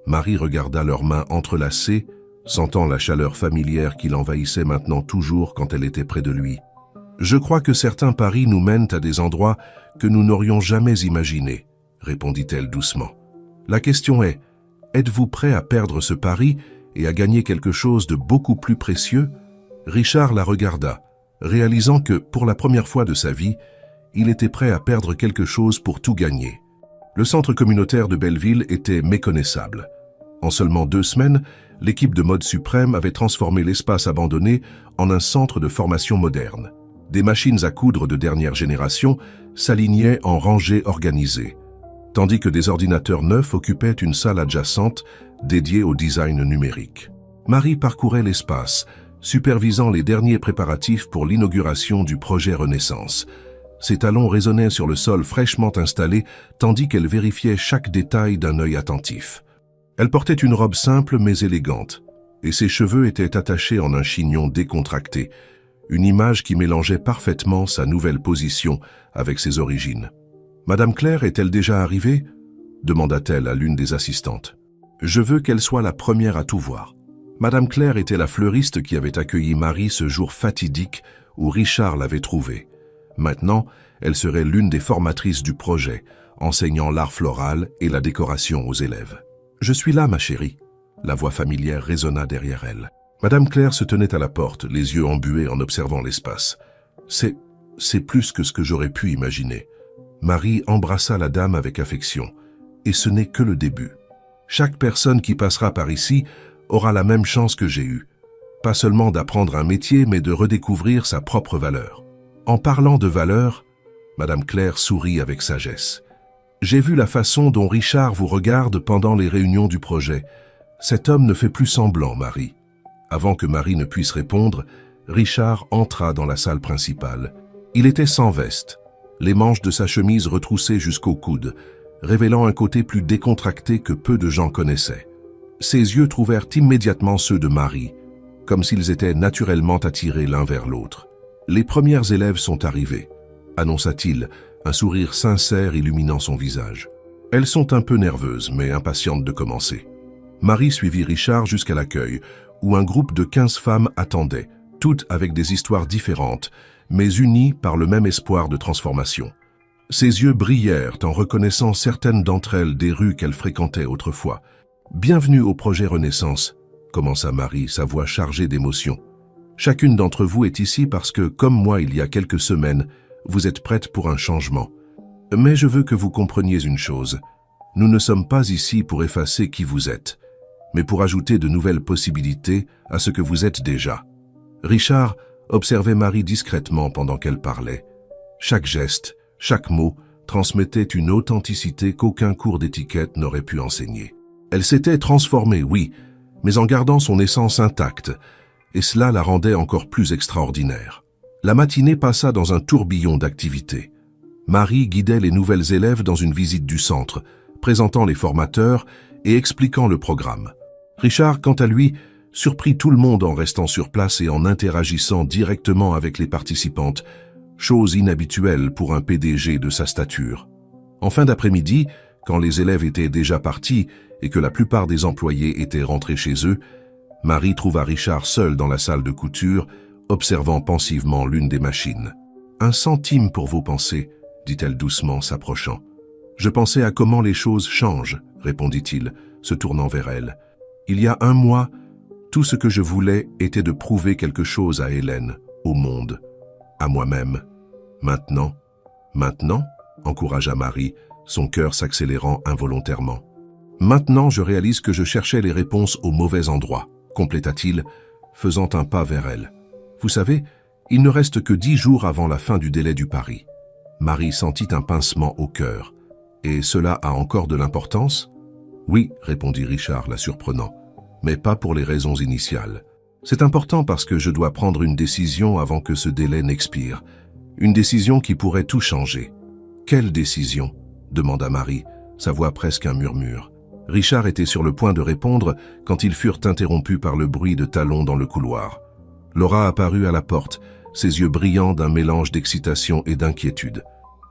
Marie regarda leurs mains entrelacées, sentant la chaleur familière qui l'envahissait maintenant toujours quand elle était près de lui. « Je crois que certains paris nous mènent à des endroits que nous n'aurions jamais imaginés, » répondit-elle doucement. « La question est, êtes-vous prêt à perdre ce pari et à gagner quelque chose de beaucoup plus précieux ?» Richard la regarda, réalisant que, pour la première fois de sa vie, il était prêt à perdre quelque chose pour tout gagner. Le centre communautaire de Belleville était méconnaissable. En seulement 2 semaines, l'équipe de Mode Suprême avait transformé l'espace abandonné en un centre de formation moderne. Des machines à coudre de dernière génération s'alignaient en rangées organisées, tandis que des ordinateurs neufs occupaient une salle adjacente dédiée au design numérique. Marie parcourait l'espace, supervisant les derniers préparatifs pour l'inauguration du projet Renaissance. Ses talons résonnaient sur le sol fraîchement installé, tandis qu'elle vérifiait chaque détail d'un œil attentif. Elle portait une robe simple mais élégante, et ses cheveux étaient attachés en un chignon décontracté, une image qui mélangeait parfaitement sa nouvelle position avec ses origines. « Madame Claire est-elle déjà arrivée ?» demanda-t-elle à l'une des assistantes. « Je veux qu'elle soit la première à tout voir. » Madame Claire était la fleuriste qui avait accueilli Marie ce jour fatidique où Richard l'avait trouvée. Maintenant, elle serait l'une des formatrices du projet, enseignant l'art floral et la décoration aux élèves. « Je suis là, ma chérie !» La voix familière résonna derrière elle. Madame Claire se tenait à la porte, les yeux embués en observant l'espace. « C'est plus que ce que j'aurais pu imaginer. » Marie embrassa la dame avec affection. Et ce n'est que le début. Chaque personne qui passera par ici aura la même chance que j'ai eue. Pas seulement d'apprendre un métier, mais de redécouvrir sa propre valeur. En parlant de valeur, Madame Claire sourit avec sagesse. J'ai vu la façon dont Richard vous regarde pendant les réunions du projet. Cet homme ne fait plus semblant, Marie. Avant que Marie ne puisse répondre, Richard entra dans la salle principale. Il était sans veste, les manches de sa chemise retroussées jusqu'au coude, révélant un côté plus décontracté que peu de gens connaissaient. Ses yeux trouvèrent immédiatement ceux de Marie, comme s'ils étaient naturellement attirés l'un vers l'autre. « Les premières élèves sont arrivées », annonça-t-il, un sourire sincère illuminant son visage. « Elles sont un peu nerveuses, mais impatientes de commencer. » Marie suivit Richard jusqu'à l'accueil, où un groupe de 15 femmes attendait, toutes avec des histoires différentes, mais unies par le même espoir de transformation. Ses yeux brillèrent en reconnaissant certaines d'entre elles des rues qu'elle fréquentait autrefois. « Bienvenue au projet Renaissance », commença Marie, sa voix chargée d'émotion. « Chacune d'entre vous est ici parce que, comme moi il y a quelques semaines, vous êtes prête pour un changement. Mais je veux que vous compreniez une chose. Nous ne sommes pas ici pour effacer qui vous êtes, mais pour ajouter de nouvelles possibilités à ce que vous êtes déjà. » Richard observait Marie discrètement pendant qu'elle parlait. Chaque geste, chaque mot transmettait une authenticité qu'aucun cours d'étiquette n'aurait pu enseigner. Elle s'était transformée, oui, mais en gardant son essence intacte, et cela la rendait encore plus extraordinaire. La matinée passa dans un tourbillon d'activités. Marie guidait les nouvelles élèves dans une visite du centre, présentant les formateurs et expliquant le programme. Richard, quant à lui, surprit tout le monde en restant sur place et en interagissant directement avec les participantes, chose inhabituelle pour un PDG de sa stature. En fin d'après-midi, quand les élèves étaient déjà partis et que la plupart des employés étaient rentrés chez eux, Marie trouva Richard seul dans la salle de couture, observant pensivement l'une des machines. « 1 centime pour vos pensées », dit-elle doucement, s'approchant. Je pensais à comment les choses changent, répondit-il, se tournant vers elle. Il y a 1 mois, tout ce que je voulais était de prouver quelque chose à Hélène, au monde, à moi-même. Maintenant, encouragea Marie, son cœur s'accélérant involontairement. Maintenant, je réalise que je cherchais les réponses au mauvais endroit, compléta-t-il, faisant un pas vers elle. Vous savez, il ne reste que 10 jours avant la fin du délai du pari. Marie sentit un pincement au cœur. Et cela a encore de l'importance? Oui, répondit Richard, la surprenant, mais pas pour les raisons initiales. C'est important parce que je dois prendre une décision avant que ce délai n'expire. Une décision qui pourrait tout changer. Quelle décision? Demanda Marie, sa voix presque un murmure. Richard était sur le point de répondre quand ils furent interrompus par le bruit de talons dans le couloir. Laura apparut à la porte, ses yeux brillants d'un mélange d'excitation et d'inquiétude.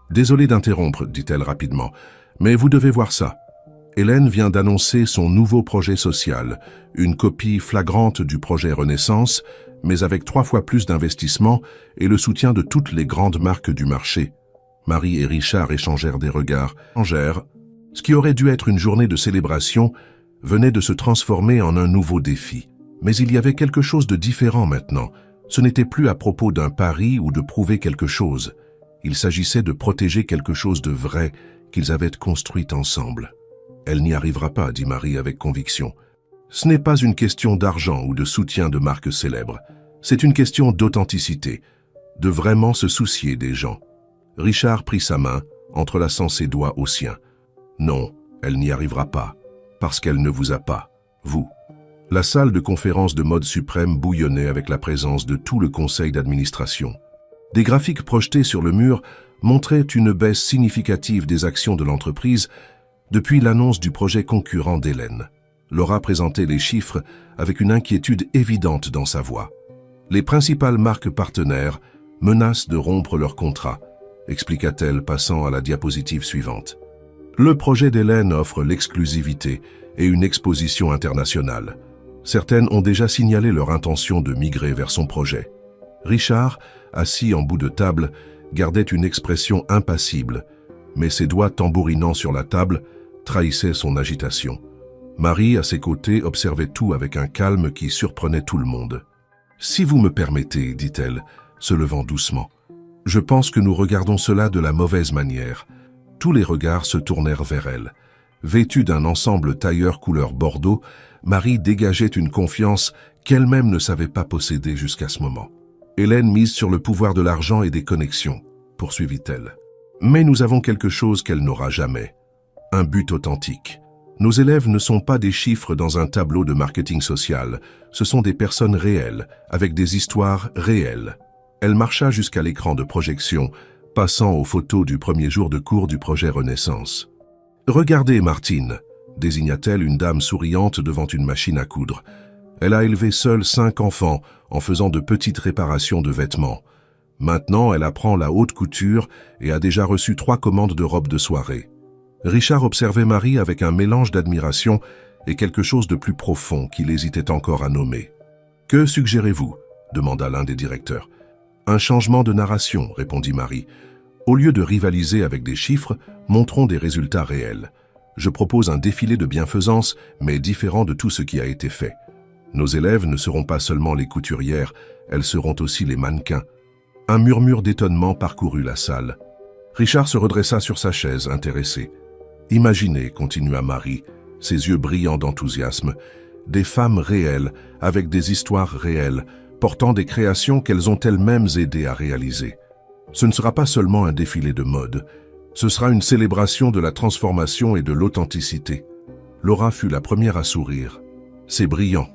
« Désolée d'interrompre, dit-elle rapidement, mais vous devez voir ça. Hélène vient d'annoncer son nouveau projet social, une copie flagrante du projet Renaissance, mais avec 3 fois plus d'investissement et le soutien de toutes les grandes marques du marché. » Marie et Richard échangèrent des regards. Ce qui aurait dû être une journée de célébration venait de se transformer en un nouveau défi. Mais il y avait quelque chose de différent maintenant. Ce n'était plus à propos d'un pari ou de prouver quelque chose. Il s'agissait de protéger quelque chose de vrai qu'ils avaient construit ensemble. « Elle n'y arrivera pas, dit Marie avec conviction. Ce n'est pas une question d'argent ou de soutien de marques célèbres. C'est une question d'authenticité, de vraiment se soucier des gens. » Richard prit sa main, entrelaçant ses doigts aux siens. « Non, elle n'y arrivera pas, parce qu'elle ne vous a pas, vous. » La salle de conférence de Mode Suprême bouillonnait avec la présence de tout le conseil d'administration. Des graphiques projetés sur le mur montraient une baisse significative des actions de l'entreprise depuis l'annonce du projet concurrent d'Hélène. Laura présentait les chiffres avec une inquiétude évidente dans sa voix. Les principales marques partenaires menacent de rompre leur contrat, expliqua-t-elle, passant à la diapositive suivante. Le projet d'Hélène offre l'exclusivité et une exposition internationale. Certaines ont déjà signalé leur intention de migrer vers son projet. Richard, assis en bout de table, gardait une expression impassible, mais ses doigts tambourinant sur la table trahissaient son agitation. Marie, à ses côtés, observait tout avec un calme qui surprenait tout le monde. « Si vous me permettez, dit-elle, se levant doucement, je pense que nous regardons cela de la mauvaise manière. » Tous les regards se tournèrent vers elle. Vêtue d'un ensemble tailleur couleur bordeaux, Marie dégageait une confiance qu'elle-même ne savait pas posséder jusqu'à ce moment. Hélène mise sur le pouvoir de l'argent et des connexions, poursuivit-elle. Mais nous avons quelque chose qu'elle n'aura jamais. Un but authentique. Nos élèves ne sont pas des chiffres dans un tableau de marketing social. Ce sont des personnes réelles, avec des histoires réelles. Elle marcha jusqu'à l'écran de projection, passant aux photos du premier jour de cours du projet Renaissance. « Regardez, Martine », désigna-t-elle une dame souriante devant une machine à coudre. Elle a élevé seule 5 enfants en faisant de petites réparations de vêtements. Maintenant, elle apprend la haute couture et a déjà reçu 3 commandes de robes de soirée. Richard observait Marie avec un mélange d'admiration et quelque chose de plus profond qu'il hésitait encore à nommer. « Que suggérez-vous » demanda l'un des directeurs. « Un changement de narration » répondit Marie. « Au lieu de rivaliser avec des chiffres, montrons des résultats réels. Je propose un défilé de bienfaisance, mais différent de tout ce qui a été fait. Nos élèves ne seront pas seulement les couturières, elles seront aussi les mannequins. » Un murmure d'étonnement parcourut la salle. Richard se redressa sur sa chaise, intéressé. « Imaginez, continua Marie, ses yeux brillants d'enthousiasme, des femmes réelles, avec des histoires réelles, portant des créations qu'elles ont elles-mêmes aidé à réaliser. Ce ne sera pas seulement un défilé de mode, ce sera une célébration de la transformation et de l'authenticité. » Laura fut la première à sourire. « C'est brillant.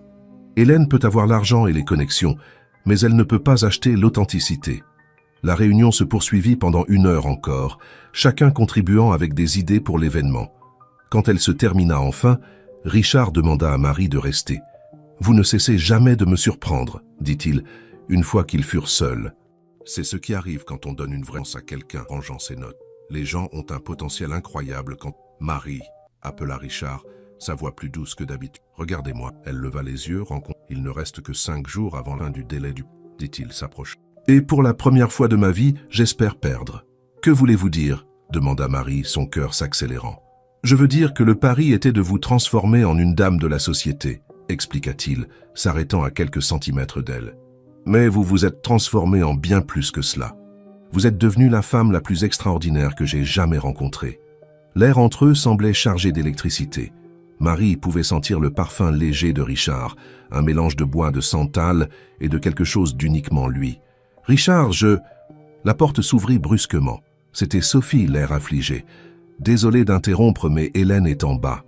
Hélène peut avoir l'argent et les connexions, mais elle ne peut pas acheter l'authenticité. » La réunion se poursuivit pendant 1 heure encore, chacun contribuant avec des idées pour l'événement. Quand elle se termina enfin, Richard demanda à Marie de rester. « Vous ne cessez jamais de me surprendre, » dit-il, une fois qu'ils furent seuls. C'est ce qui arrive quand on donne une vraie chance à quelqu'un rangeant ses notes. Les gens ont un potentiel incroyable quand... Marie, appela Richard, sa voix plus douce que d'habitude. Regardez-moi. Elle leva les yeux, rencontre. Il ne reste que 5 jours avant l'un du délai du... dit-il, s'approchant. Et pour la première fois de ma vie, j'espère perdre. Que voulez-vous dire? demanda Marie, son cœur s'accélérant. « Je veux dire que le pari était de vous transformer en une dame de la société, expliqua-t-il, s'arrêtant à quelques centimètres d'elle. Mais vous vous êtes transformée en bien plus que cela. Vous êtes devenue la femme la plus extraordinaire que j'ai jamais rencontrée. » L'air entre eux semblait chargé d'électricité. Marie pouvait sentir le parfum léger de Richard, un mélange de bois de santal et de quelque chose d'uniquement lui. « Richard, je... » La porte s'ouvrit brusquement. C'était Sophie, l'air affligé. « Désolé d'interrompre, mais Hélène est en bas.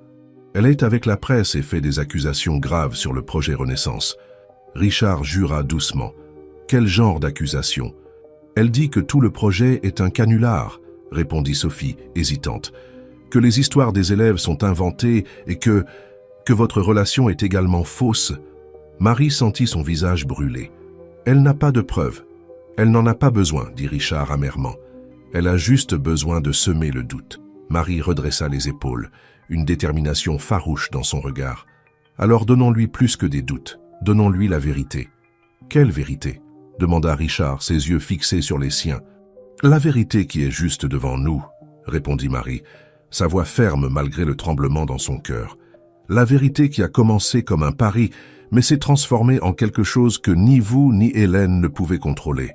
Elle est avec la presse et fait des accusations graves sur le projet Renaissance. » Richard jura doucement. « Quel genre d'accusation ? » « Elle dit que tout le projet est un canular, » répondit Sophie, hésitante. « Que les histoires des élèves sont inventées et que votre relation est également fausse. » Marie sentit son visage brûler. « Elle n'a pas de preuves. Elle n'en a pas besoin, » dit Richard amèrement. « Elle a juste besoin de semer le doute. » Marie redressa les épaules, une détermination farouche dans son regard. « Alors donnons-lui plus que des doutes. Donnons-lui la vérité. »« Quelle vérité ?» demanda Richard, ses yeux fixés sur les siens. « La vérité qui est juste devant nous, » répondit Marie, sa voix ferme malgré le tremblement dans son cœur. « La vérité qui a commencé comme un pari, mais s'est transformée en quelque chose que ni vous ni Hélène ne pouvaient contrôler. »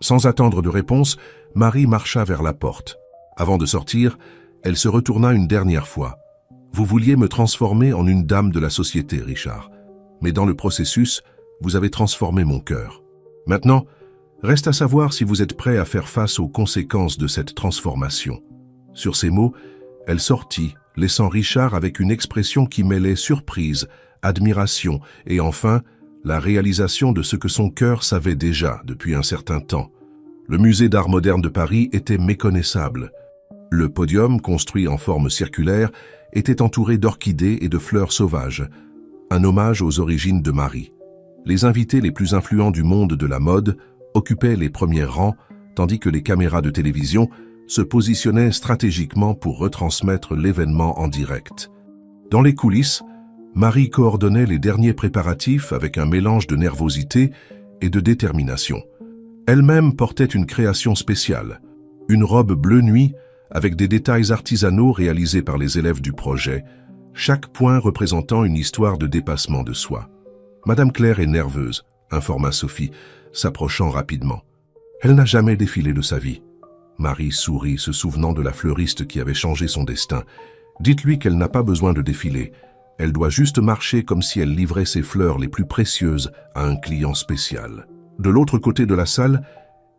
Sans attendre de réponse, Marie marcha vers la porte. Avant de sortir, elle se retourna une dernière fois. « Vous vouliez me transformer en une dame de la société, Richard. Mais dans le processus, vous avez transformé mon cœur. Maintenant, reste à savoir si vous êtes prêt à faire face aux conséquences de cette transformation. » Sur ces mots, elle sortit, laissant Richard avec une expression qui mêlait surprise, admiration et enfin la réalisation de ce que son cœur savait déjà depuis un certain temps. Le musée d'art moderne de Paris était méconnaissable. Le podium, construit en forme circulaire, était entouré d'orchidées et de fleurs sauvages, un hommage aux origines de Marie. Les invités les plus influents du monde de la mode occupaient les premiers rangs, tandis que les caméras de télévision se positionnaient stratégiquement pour retransmettre l'événement en direct. Dans les coulisses, Marie coordonnait les derniers préparatifs avec un mélange de nervosité et de détermination. Elle-même portait une création spéciale, une robe bleu nuit avec des détails artisanaux réalisés par les élèves du projet, chaque point représentant une histoire de dépassement de soi. « Madame Claire est nerveuse, » informa Sophie, s'approchant rapidement. « Elle n'a jamais défilé de sa vie. » Marie sourit, se souvenant de la fleuriste qui avait changé son destin. « Dites-lui qu'elle n'a pas besoin de défiler. Elle doit juste marcher comme si elle livrait ses fleurs les plus précieuses à un client spécial. » De l'autre côté de la salle,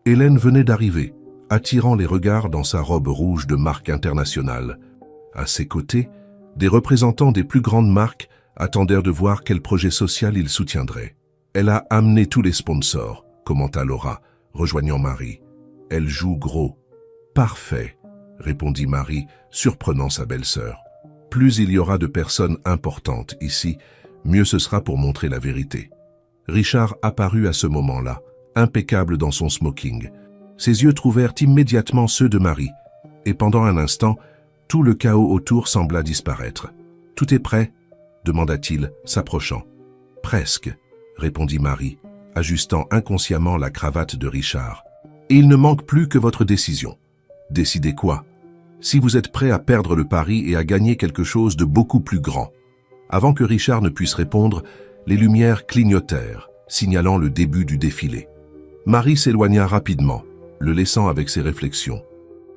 Hélène venait d'arriver, attirant les regards dans sa robe rouge de marque internationale. À ses côtés, des représentants des plus grandes marques attendèrent de voir quel projet social il soutiendrait. « Elle a amené tous les sponsors », commenta Laura, rejoignant Marie. « Elle joue gros. »« Parfait », répondit Marie, surprenant sa belle-sœur. « Plus il y aura de personnes importantes ici, mieux ce sera pour montrer la vérité. » Richard apparut à ce moment-là, impeccable dans son smoking. Ses yeux trouvèrent immédiatement ceux de Marie, et pendant un instant, tout le chaos autour sembla disparaître. « Tout est prêt ?» demanda-t-il, s'approchant. « Presque », répondit Marie, ajustant inconsciemment la cravate de Richard. « Et il ne manque plus que votre décision. » « Décidez quoi ? Si vous êtes prêt à perdre le pari et à gagner quelque chose de beaucoup plus grand. » Avant que Richard ne puisse répondre, les lumières clignotèrent, signalant le début du défilé. Marie s'éloigna rapidement, le laissant avec ses réflexions.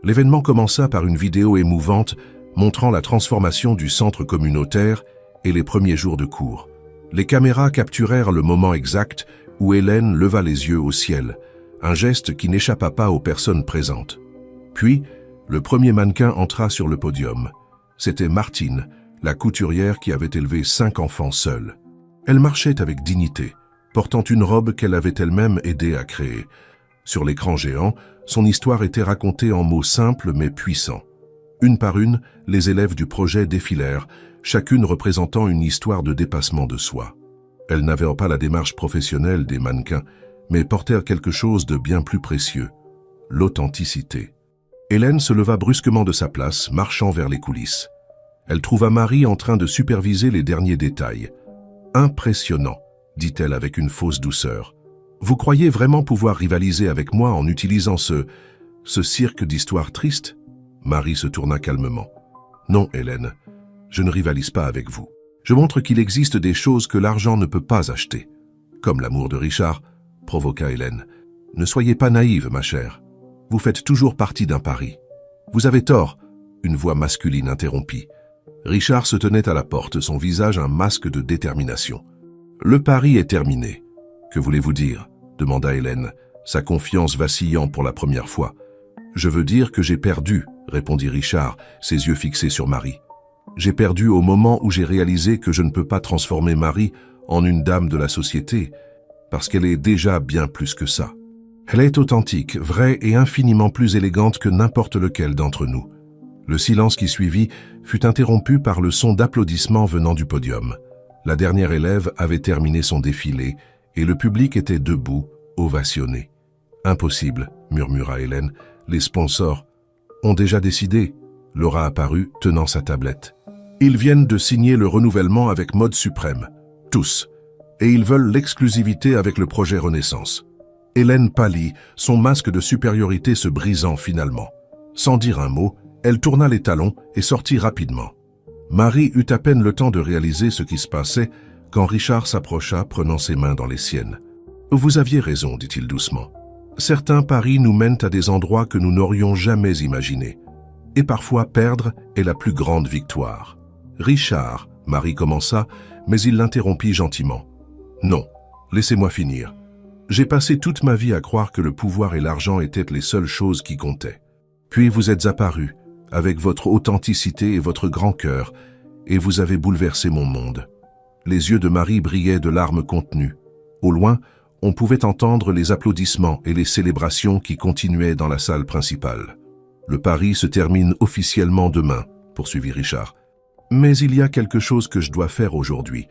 L'événement commença par une vidéo émouvante montrant la transformation du centre communautaire et les premiers jours de cours. Les caméras capturèrent le moment exact où Hélène leva les yeux au ciel, un geste qui n'échappa pas aux personnes présentes. Puis, le premier mannequin entra sur le podium. C'était Martine, la couturière qui avait élevé 5 enfants seule. Elle marchait avec dignité, portant une robe qu'elle avait elle-même aidé à créer. Sur l'écran géant, son histoire était racontée en mots simples mais puissants. Une par une, les élèves du projet défilèrent, chacune représentant une histoire de dépassement de soi. Elles n'avaient pas la démarche professionnelle des mannequins, mais portèrent quelque chose de bien plus précieux, l'authenticité. Hélène se leva brusquement de sa place, marchant vers les coulisses. Elle trouva Marie en train de superviser les derniers détails. « Impressionnant », dit-elle avec une fausse douceur. « Vous croyez vraiment pouvoir rivaliser avec moi en utilisant ce cirque d'histoires tristes ?» Marie se tourna calmement. Non, Hélène, je ne rivalise pas avec vous. Je montre qu'il existe des choses que l'argent ne peut pas acheter. Comme l'amour de Richard, provoqua Hélène. Ne soyez pas naïve, ma chère. Vous faites toujours partie d'un pari. Vous avez tort, une voix masculine interrompit. Richard se tenait à la porte, son visage un masque de détermination. Le pari est terminé. Que voulez-vous dire? Demanda Hélène, sa confiance vacillant pour la première fois. Je veux dire que j'ai perdu, répondit Richard, ses yeux fixés sur Marie. J'ai perdu au moment où j'ai réalisé que je ne peux pas transformer Marie en une dame de la société, parce qu'elle est déjà bien plus que ça. Elle est authentique, vraie et infiniment plus élégante que n'importe lequel d'entre nous. Le silence qui suivit fut interrompu par le son d'applaudissements venant du podium. La dernière élève avait terminé son défilé et le public était debout, ovationné. « Impossible, murmura Hélène. Les sponsors ont déjà décidé. Laura apparut, tenant sa tablette. Ils viennent de signer le renouvellement avec Mode Suprême. Tous. Et ils veulent l'exclusivité avec le projet Renaissance. Hélène pâlit, son masque de supériorité se brisant finalement. Sans dire un mot, elle tourna les talons et sortit rapidement. Marie eut à peine le temps de réaliser ce qui se passait quand Richard s'approcha, prenant ses mains dans les siennes. « Vous aviez raison, dit-il doucement. Certains paris nous mènent à des endroits que nous n'aurions jamais imaginés. Et parfois perdre est la plus grande victoire. »« Richard, » Marie commença, mais il l'interrompit gentiment. « Non, laissez-moi finir. J'ai passé toute ma vie à croire que le pouvoir et l'argent étaient les seules choses qui comptaient. Puis vous êtes apparu, avec votre authenticité et votre grand cœur, et vous avez bouleversé mon monde. » Les yeux de Marie brillaient de larmes contenues. Au loin, on pouvait entendre les applaudissements et les célébrations qui continuaient dans la salle principale. « Le pari se termine officiellement demain, » poursuivit Richard. « Mais il y a quelque chose que je dois faire aujourd'hui,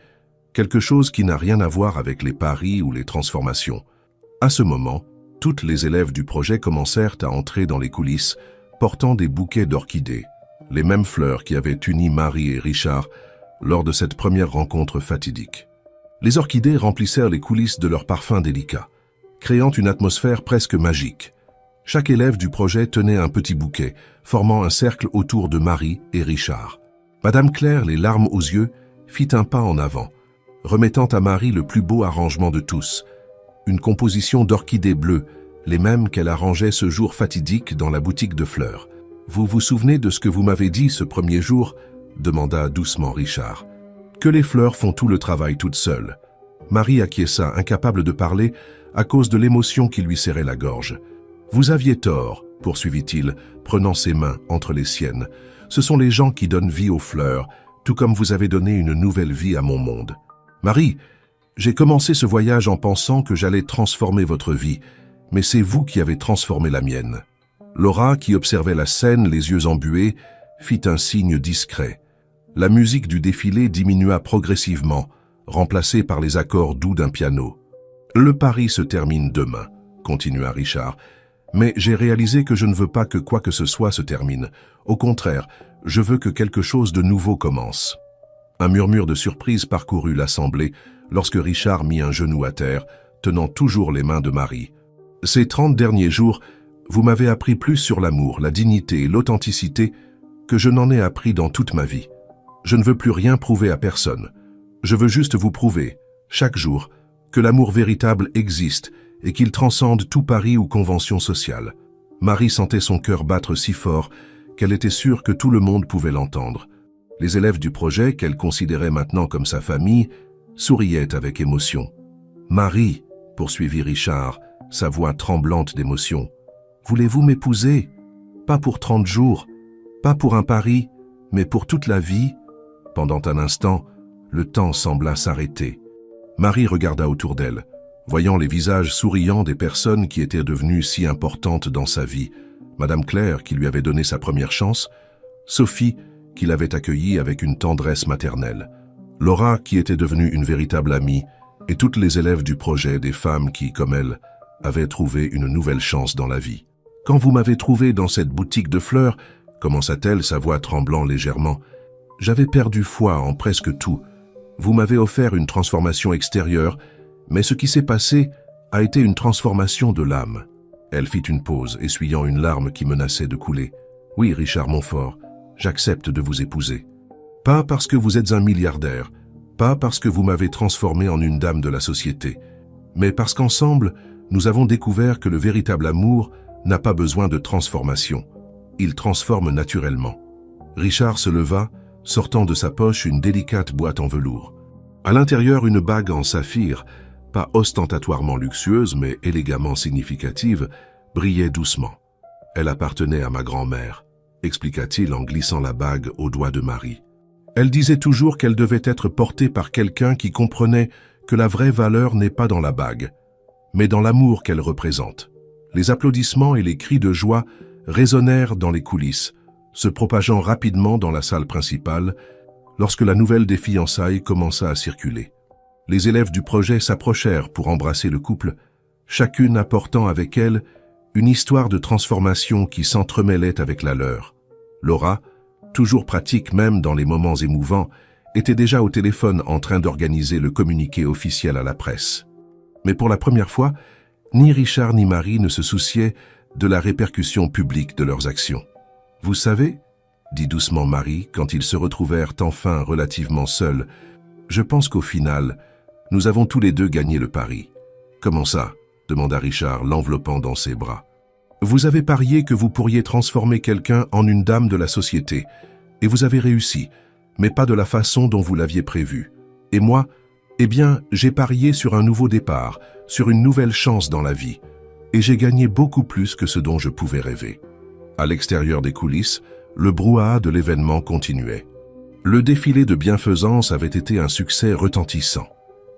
quelque chose qui n'a rien à voir avec les paris ou les transformations. » À ce moment, toutes les élèves du projet commencèrent à entrer dans les coulisses, portant des bouquets d'orchidées, les mêmes fleurs qui avaient uni Marie et Richard lors de cette première rencontre fatidique. Les orchidées remplissèrent les coulisses de leurs parfums délicats, créant une atmosphère presque magique. Chaque élève du projet tenait un petit bouquet, formant un cercle autour de Marie et Richard. Madame Claire, les larmes aux yeux, fit un pas en avant, remettant à Marie le plus beau arrangement de tous, une composition d'orchidées bleues, les mêmes qu'elle arrangeait ce jour fatidique dans la boutique de fleurs. « Vous vous souvenez de ce que vous m'avez dit ce premier jour ?» demanda doucement Richard. « Que les fleurs font tout le travail toutes seules. » Marie acquiesça, incapable de parler, à cause de l'émotion qui lui serrait la gorge. « Vous aviez tort, » poursuivit-il, prenant ses mains entre les siennes. « Ce sont les gens qui donnent vie aux fleurs, tout comme vous avez donné une nouvelle vie à mon monde. Marie, j'ai commencé ce voyage en pensant que j'allais transformer votre vie, mais c'est vous qui avez transformé la mienne. » Laura, qui observait la scène, les yeux embués, fit un signe discret. La musique du défilé diminua progressivement, remplacée par les accords doux d'un piano. « Le pari se termine demain, » continua Richard, « mais j'ai réalisé que je ne veux pas que quoi que ce soit se termine. Au contraire, je veux que quelque chose de nouveau commence. » Un murmure de surprise parcourut l'assemblée lorsque Richard mit un genou à terre, tenant toujours les mains de Marie. « Ces 30 derniers jours, vous m'avez appris plus sur l'amour, la dignité et l'authenticité que je n'en ai appris dans toute ma vie. Je ne veux plus rien prouver à personne. Je veux juste vous prouver, chaque jour, que l'amour véritable existe et qu'il transcende tout pari ou convention sociale. » Marie sentait son cœur battre si fort qu'elle était sûre que tout le monde pouvait l'entendre. Les élèves du projet, qu'elle considérait maintenant comme sa famille, souriaient avec émotion. « Marie, » poursuivit Richard, sa voix tremblante d'émotion, « voulez-vous m'épouser? Pas pour 30 jours, pas pour un pari, mais pour toute la vie ?» Pendant un instant, le temps sembla s'arrêter. Marie regarda autour d'elle, voyant les visages souriants des personnes qui étaient devenues si importantes dans sa vie. Madame Claire, qui lui avait donné sa première chance, Sophie, qui l'avait accueillie avec une tendresse maternelle, Laura, qui était devenue une véritable amie, et toutes les élèves du projet, des femmes qui, comme elle, avaient trouvé une nouvelle chance dans la vie. « Quand vous m'avez trouvé dans cette boutique de fleurs, » commença-t-elle, sa voix tremblant légèrement, « j'avais perdu foi en presque tout. Vous m'avez offert une transformation extérieure, mais ce qui s'est passé a été une transformation de l'âme. » Elle fit une pause, essuyant une larme qui menaçait de couler. « Oui, Richard Montfort, j'accepte de vous épouser. Pas parce que vous êtes un milliardaire, pas parce que vous m'avez transformé en une dame de la société, mais parce qu'ensemble, nous avons découvert que le véritable amour n'a pas besoin de transformation. Il transforme naturellement. Richard se leva, sortant de sa poche une délicate boîte en velours. À l'intérieur, une bague en saphir, pas ostentatoirement luxueuse mais élégamment significative, brillait doucement. Elle appartenait à ma grand-mère, expliqua-t-il en glissant la bague au doigt de Marie. Elle disait toujours qu'elle devait être portée par quelqu'un qui comprenait que la vraie valeur n'est pas dans la bague, mais dans l'amour qu'elle représente. Les applaudissements et les cris de joie résonnèrent dans les coulisses, se propageant rapidement dans la salle principale lorsque la nouvelle des fiançailles commença à circuler. Les élèves du projet s'approchèrent pour embrasser le couple, chacune apportant avec elle une histoire de transformation qui s'entremêlait avec la leur. Laura, toujours pratique même dans les moments émouvants, était déjà au téléphone en train d'organiser le communiqué officiel à la presse. Mais pour la première fois, ni Richard ni Marie ne se souciaient de la répercussion publique de leurs actions. « Vous savez, » dit doucement Marie quand ils se retrouvèrent enfin relativement seuls, « je pense qu'au final, nous avons tous les deux gagné le pari. »« Comment ça ?» demanda Richard, l'enveloppant dans ses bras. « Vous avez parié que vous pourriez transformer quelqu'un en une dame de la société, et vous avez réussi, mais pas de la façon dont vous l'aviez prévu. Et moi, eh bien, j'ai parié sur un nouveau départ, sur une nouvelle chance dans la vie, et j'ai gagné beaucoup plus que ce dont je pouvais rêver. » À l'extérieur des coulisses, le brouhaha de l'événement continuait. Le défilé de bienfaisance avait été un succès retentissant,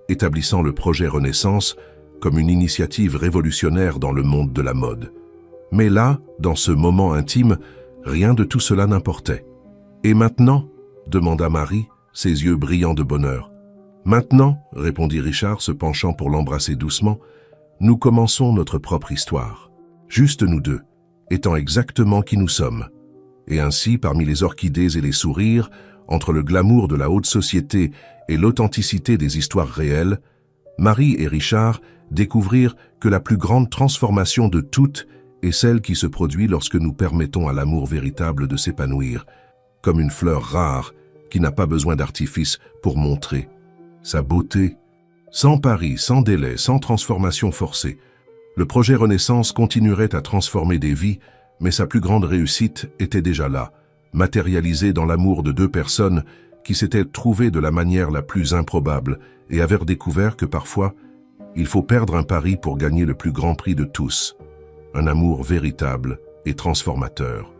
établissant le projet Renaissance comme une initiative révolutionnaire dans le monde de la mode. Mais là, dans ce moment intime, rien de tout cela n'importait. « Et maintenant ?» demanda Marie, ses yeux brillants de bonheur. « Maintenant, » répondit Richard se penchant pour l'embrasser doucement, « nous commençons notre propre histoire. Juste nous deux, étant exactement qui nous sommes. Et ainsi, parmi les orchidées et les sourires, entre le glamour de la haute société et l'authenticité des histoires réelles, Marie et Richard découvrirent que la plus grande transformation de toutes est celle qui se produit lorsque nous permettons à l'amour véritable de s'épanouir, comme une fleur rare qui n'a pas besoin d'artifice pour montrer sa beauté. Sans pari, sans délai, sans transformation forcée, le projet Renaissance continuerait à transformer des vies, mais sa plus grande réussite était déjà là, matérialisée dans l'amour de deux personnes qui s'étaient trouvées de la manière la plus improbable et avaient découvert que parfois, il faut perdre un pari pour gagner le plus grand prix de tous, un amour véritable et transformateur.